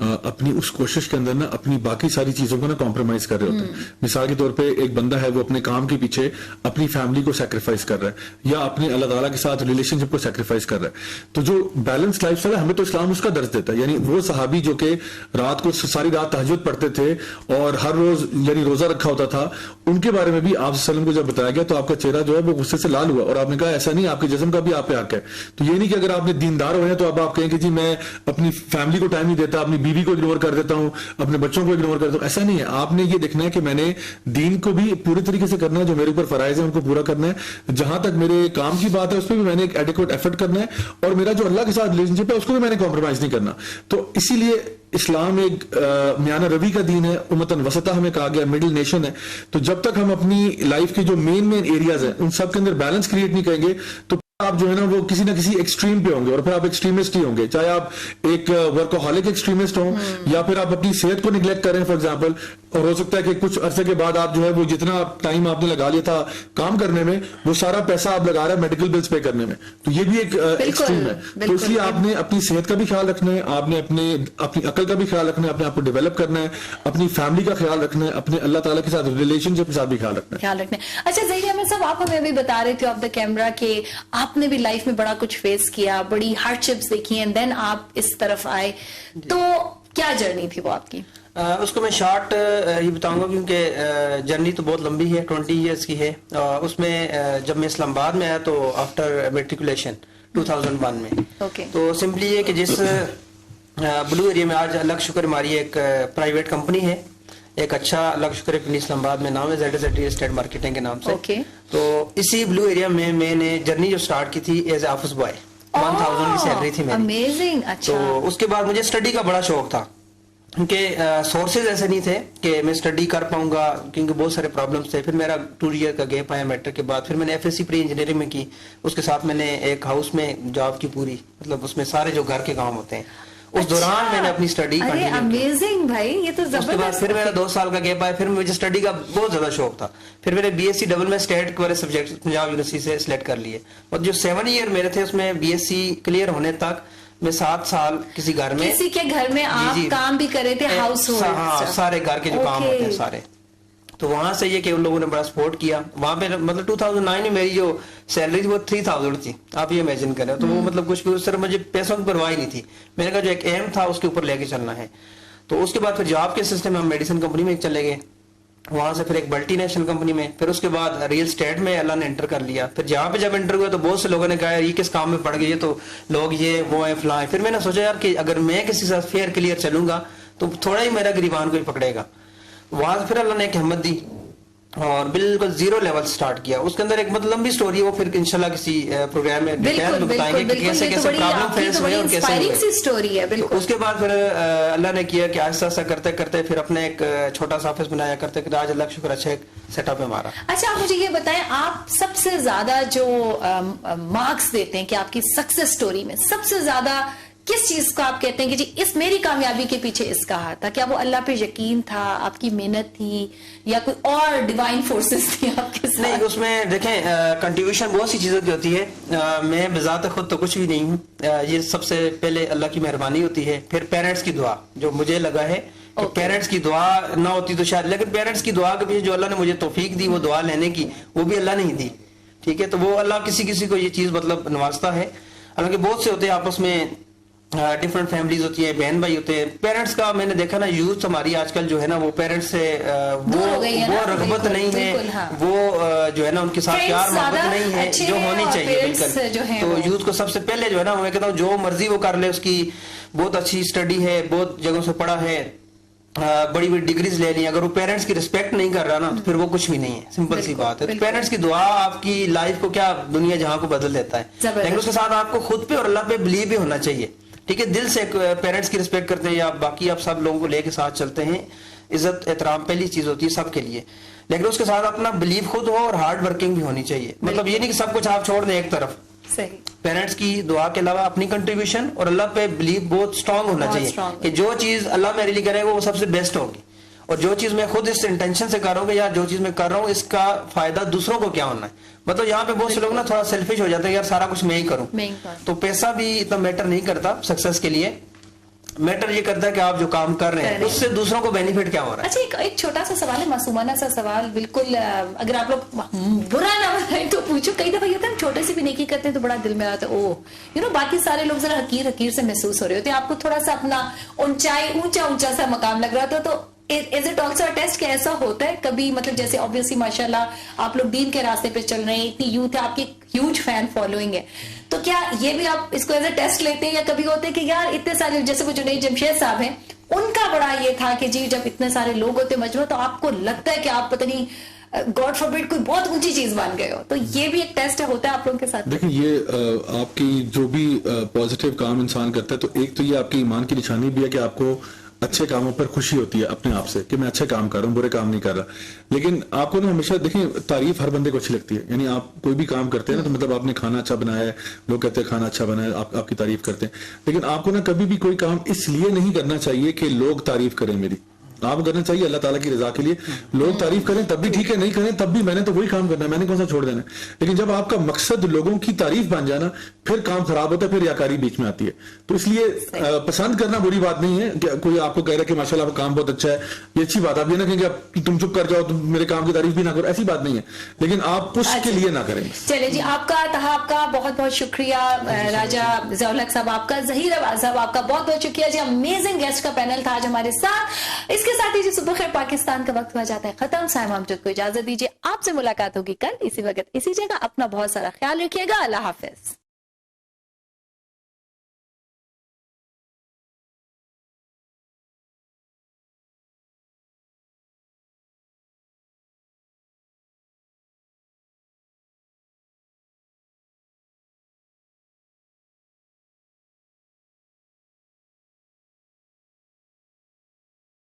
اپنی اس کوشش کے اندر نا اپنی باقی ساری چیزوں کو نا کمپرومائز کر رہے ہوتے ہیں. مثال کے طور پہ ایک بندہ ہے وہ اپنے کام کے پیچھے اپنی فیملی کو سیکریفائز کر رہا ہے یا اپنے اللہ تعالیٰ کے ساتھ ریلیشن شپ کو سیکریفائز کر رہا ہے. تو جو بیلنس لائف اسٹائل ہے ہمیں تو اسلام اس کا درس دیتا ہے. یعنی وہ صحابی جو کہ رات کو ساری رات تہجد پڑھتے تھے اور ہر روز یعنی روزہ رکھا ہوتا تھا, ان کے بارے میں بھی آپ وسلم کو جب بتایا گیا تو آپ کا چہرہ جو ہے وہ غصے سے لال ہوا اور آپ نے کہا ایسا نہیں, آپ کے جسم کا بھی آپ پہ حق ہے. تو یہ نہیں کہ اگر آپ نے دیندار ہوئے ہیں تو اب آپ کہیں کہ جی میں اپنی فیملی کو ٹائم نہیں دیتا, اپنی بیوی کو اگنور کر دیتا ہوں, اپنے بچوں کو اگنور کرتا ہوں. ایسا نہیں ہے. آپ نے یہ دیکھنا ہے کہ میں نے دین کو بھی پورے طریقے سے کرنا ہے, جو میرے اوپر فرائض ہیں ان کو پورا کرنا ہے, جہاں تک میرے کام کی بات ہے اس پہ بھی میں نے ایک ایڈیکویٹ ایفرٹ کرنا ہے, اور میرا جو اللہ کے ساتھ ریلیشن شپ ہے اس کو بھی میں نے کمپرومائز نہیں کرنا. تو اسی لیے اسلام ایک میانہ روی کا دین ہے, امتن وسطہ ہمیں کہا گیا, مڈل نیشن ہے. تو جب تک ہم اپنی لائف کے جو مین ایریاز ہیں ان سب کے اندر بیلنس کریٹ نہیں کریں گے تو آپ جو ہے نا وہ کسی نہ کسی ایکسٹریم پہ ہوں گے, اور پھر آپ ایکسٹریمسٹ ہی ہوں گے. چاہے آپ ایک ورکوہولک ایکسٹریمسٹ ہوں یا پھر آپ اپنی صحت کو نگلیکٹ کریں فار ایگزامپل, اور ہو سکتا ہے کہ کچھ عرصے کے بعد آپ جو ہے وہ جتنا ٹائم آپ نے لگا لیا تھا کام کرنے میں وہ سارا پیسہ آپ لگا رہے ہیں میڈیکل بلز پے کرنے میں. تو یہ بھی ایک ایکسٹریم ہے. تو اس لیے آپ نے اپنی صحت کا بھی خیال رکھنا ہے, آپ نے اپنی عقل کا بھی خیال رکھنا ہے, اپنے آپ کو ڈیولپ کرنا ہے, اپنی فیملی کا خیال رکھنا ہے, اپنے اللہ تعالیٰ کے ساتھ ریلیشن شپ کے ساتھ بھی خیال رکھنا ہے. اچھا ظہیر احمد صاحب, آپ ہمیں ابھی بتا رہے تھے آف دا کیمرا کہ آپ نے بھی لائف میں بڑا کچھ فیس کیا, بڑی ہارڈ شپس دیکھی ہیں, دین آپ اس طرف آئے. تو کیا جرنی تھی وہ آپ کی؟ اس کو میں شارٹ یہ بتاؤں گا کیونکہ جرنی تو بہت لمبی ہے, 20 ایئرس کی ہے. اس میں جب میں اسلام آباد میں آیا تو آفٹر میٹریکولیشن 2001 میں, تو سمپلی یہ کہ جس بلو ایریا میں آج اللہ کا شکر ہماری ایک پرائیویٹ کمپنی ہے, ایک اچھا اللہ کا شکر ہے اسلام آباد میں نام ہے ZZ ریل اسٹیٹ مارکیٹنگ کے نام سے. تو اسی بلو ایریا میں نے جرنی جو سٹارٹ کی تھی ایز اے آفس بوائے, 1000 کی سیلری تھی میری. تو اس کے بعد مجھے اسٹڈی کا بڑا شوق تھا کیونکہ سورسز ایسے نہیں تھے کہ میں اسٹڈی کر پاؤں گا, کیونکہ بہت سارے پرابلمس تھے. پھر میرا 2 ایئر کا گیپ آیا میٹرک کے بعد, پھر میں نے FSC پری انجینئرنگ میں کی, اس کے ساتھ میں نے ایک ہاؤس میں جاب کی پوری, مطلب اس میں سارے جو گھر کے کام ہوتے ہیں, اس دوران میں نے اپنی اسٹڈی امیزنگ بھائی, یہ تو اس کے بعد پھر میرا 2 سال کا گیپ آیا. پھر مجھے اسٹڈی کا بہت زیادہ شوق تھا. پھر میں نے BSc ڈبل میں اسٹیٹ والے سبجیکٹ پنجاب یونیورسٹی سے سلیکٹ کر لیے, اور جو 7 ایئر میرے تھے اس میں BSc کلیئر ہونے تک میں 7 سال کسی گھر میں, کسی کے گھر میں آپ کام بھی کرے تھے, ہاؤس ہولڈ, سارے گھر کے جو کام ہوتے ہیں سارے. تو وہاں سے یہ کہ ان لوگوں نے بڑا سپورٹ کیا. وہاں پہ مطلب 2009 میں میری جو سیلری تھی وہ 3000 تھی, آپ یہ امیجن کریں. تو وہ مطلب کچھ بھی اس طرح مجھے پیسوں کی پرواہ نہیں تھی. میں نے کہا جو ایک ایم تھا اس کے اوپر لے کے چلنا ہے. تو اس کے بعد پھر جاب کے سسٹم میں ہم میڈیسن کمپنی میں چلے گئے, وہاں سے پھر ایک ملٹی نیشنل کمپنی میں, پھر اس کے بعد ریل اسٹیٹ میں اللہ نے انٹر کر لیا. پھر جہاں پہ جب انٹر ہوا تو بہت سے لوگوں نے کہا یہ کس کام میں پڑ گئی, تو لوگ یہ وہ ہیں فلاں. پھر میں نے سوچا یار کہ اگر میں کسی سے فیئر کلیئر چلوں گا تو تھوڑا ہی میرا گریبان کو ہی پکڑے گا. وہاں سے پھر اللہ نے ایک ہمت دی اور بالکل 0 لیول سٹارٹ کیا. اس کے اندر ایک مطلب لمبی سٹوری ہے, وہ پھر انشاءاللہ کسی پروگرام میں ڈیٹیل میں بتائیں گے کہ کیسے کیسے پرابلم فیس ہوئے اور کیسے ہوئے. اس کے بعد پھر اللہ نے کیا کہ آہستہ آہستہ کرتے کرتے پھر اپنے ایک چھوٹا سا آفس بنایا کرتے کہ آج اللہ کا شکر اچھا ایک سیٹ اپ ہے ہمارا. اچھا آپ مجھے یہ بتائیں, آپ سب سے زیادہ جو مارکس دیتے ہیں کہ آپ کی سکسیس سٹوری میں سب سے زیادہ کس چیز کو آپ کہتے ہیں کہ جی اس میری کامیابی کے پیچھے اس کا ہاتھ تھا؟ کیا وہ اللہ پہ یقین تھا, آپ کی محنت تھی, یا کوئی اور ڈیوائن فورسز تھی آپ کے ساتھ؟ نہیں, اس میں دیکھیں کنٹریبیوشن بہت سی چیزوں کی ہوتی ہے. میں بذات خود تو کچھ بھی نہیں ہوں, یہ سب سے پہلے اللہ کی مہربانی ہوتی ہے. پھر پیرنٹس کی دعا, جو مجھے لگا ہے کہ پیرنٹس کی دعا نہ ہوتی تو شاید, لیکن پیرنٹس کی دعا کے پیچھے جو اللہ نے مجھے توفیق دی وہ دعا لینے کی, وہ بھی اللہ نے ہی دی. ٹھیک ہے, تو وہ اللہ کسی کو یہ چیز مطلب نوازتا ہے. حالانکہ بہت سے ہوتے ہیں آپس میں, ڈفرنٹ فیملیز ہوتی ہیں, بہن بھائی ہوتے ہیں. پیرنٹس کا میں نے دیکھا نا, یوتھ ہماری آج کل جو ہے نا وہ پیرنٹس سے وہ رغبت نہیں ہے, وہ جو ہے نا ان کے ساتھ پیار محبت نہیں ہے جو ہونی چاہیے بالکل. تو یوتھ کو سب سے پہلے جو ہے نا میں کہتا ہوں جو مرضی وہ کر لے, اس کی بہت اچھی اسٹڈی ہے, بہت جگہوں سے پڑھا ہے, بڑی بڑی ڈگریز لے لی, اگر وہ پیرنٹس کی رسپیکٹ نہیں کر رہا نا تو پھر وہ کچھ بھی نہیں ہے. سمپل سی بات ہے. تو پیرنٹس کی دعا آپ کی لائف کو کیا دنیا جہاں کو بدل دیتا ہے, لیکن اس کے ساتھ آپ کو خود پہ اور اللہ پہ بلیو بھی ہونا چاہیے. ٹھیک ہے, دل سے پیرنٹس کی رسپیکٹ کرتے ہیں یا باقی آپ سب لوگوں کو لے کے ساتھ چلتے ہیں. عزت احترام پہلی چیز ہوتی ہے سب کے لیے, لیکن اس کے ساتھ اپنا بلیو خود ہو اور ہارڈ ورکنگ بھی ہونی چاہیے. مطلب یہ نہیں کہ سب کچھ آپ چھوڑ دیں ایک طرف. پیرنٹس کی دعا کے علاوہ اپنی کنٹریبیوشن اور اللہ پہ بلیو بہت اسٹرانگ ہونا چاہیے کہ جو چیز اللہ میرے لیے کرے گا وہ سب سے بیسٹ ہوگی, اور جو چیز میں خود اس انٹینشن سے کر رہا ہوں کہ یار جو چیز میں کر رہا ہوں اس کا فائدہ دوسروں کو کیا ہونا ہے. مطلب یہاں پہ بہت سے لوگ نا تھوڑا سیلفش ہو جاتے ہیں, یار سارا کچھ میں ہی کروں. تو پیسہ بھی اتنا میٹر نہیں کرتا سکسیس کے لیے, میٹر یہ کرتا ہے کہ آپ جو کام کر رہے ہیں اس سے دوسروں کو بینیفٹ کیا ہو رہا ہے. اچھا ایک چھوٹا سا سوال ہے, معصومانہ سا سوال, بالکل اگر آپ لوگ برا نہ بنائیں تو پوچھو. کئی دفعہ یہ ہوتا ہے ہم چھوٹے سے بھی نیکی کرتے ہیں تو بڑا دل میں آتا ہے او باقی سارے لوگ ذرا حقیر سے محسوس ہو رہے ہوتے ہیں, آپ کو تھوڑا سا اپنا اونچا سا مقام لگ رہا تھا. تو is it also a test کہ ایسا ہوتا ہے کبھی, مطلب جیسے obviously ماشاءاللہ آپ لوگ دین کے راستے پہ چل رہے ہیں, اتنی یوتھ ہے, آپ کی ہیوج فین فالوئنگ ہے, تو کیا یہ بھی آپ اس کو ایز اے ٹیسٹ لیتے ہیں, یا کبھی ہوتے ہیں کہ یار اتنے سارے, جیسے وہ جنید جمشید صاحب ہیں, ان کا بڑا یہ تھا کہ جی جب اتنے سارے لوگ ہوتے مجموعہ تو آپ کو لگتا ہے کہ آپ پتہ نہیں گاڈ فوربڈ کوئی بہت اونچی چیز بن گئے ہو, تو یہ بھی ایک ٹیسٹ ہوتا ہے آپ لوگوں کے ساتھ؟ دیکھیں یہ آپ کی جو بھی پازیٹیو کام انسان کرتا ہے تو ایک تو یہ آپ کی ایمان کی نشانی بھی ہے کہ آپ کو اچھے کاموں پر خوشی ہوتی ہے اپنے آپ سے کہ میں اچھے کام کر رہا ہوں, برے کام نہیں کر رہا. لیکن آپ کو نا ہمیشہ دیکھیں تعریف ہر بندے کو اچھی لگتی ہے, یعنی آپ کوئی بھی کام کرتے ہیں نا تو مطلب آپ نے کھانا اچھا بنایا ہے, لوگ کہتے ہیں کھانا اچھا بنا ہے, آپ کی تعریف کرتے ہیں. لیکن آپ کو نا کبھی بھی کوئی کام اس لیے نہیں کرنا چاہیے کہ لوگ تعریف کریں میری, آپ کرنا چاہیے اللہ تعالیٰ کی رضا کے لیے. لوگ تعریف کریں تب بھی ٹھیک ہے, نہیں کریں تب بھی میں نے تو وہی کام کرنا ہے, میں نے کون سا چھوڑ دینا ہے. لیکن جب آپ کا مقصد لوگوں کی تعریف بن جانا پھر کام خراب ہوتا ہے, پھر ریاکاری بیچ میں آتی ہے. تو اس لیے پسند کرنا بری بات نہیں ہے کہ کوئی آپ کو کہہ رہا ہے کہ ماشاءاللہ آپ کا کام بہت اچھا ہے, یہ اچھی بات. آپ یہ نہ کہیں کہ تم چپ کر جاؤ, تم میرے کام کی تعریف بھی نہ کرو, ایسی بات نہیں ہے, لیکن آپ اس کے لیے نہ کریں. چلے جی, آپ کا بہت بہت شکریہ راجہ ضیاء الحق صاحب, آپ کا ظہیر عباس صاحب, آپ کا بہت بہت شکریہ جی. امیزنگ گیسٹ کا پینل تھا آج ہمارے ساتھ. اس کے ساتھ ہی جی صبح خیر پاکستان کا وقت ہو جاتا ہے ختم. سائمہ امجد کو اجازت دیجیے, آپ سے ملاقات ہوگی کل اسی وقت اسی جگہ. اپنا بہت سارا خیال رکھیے گا. اللہ حافظ.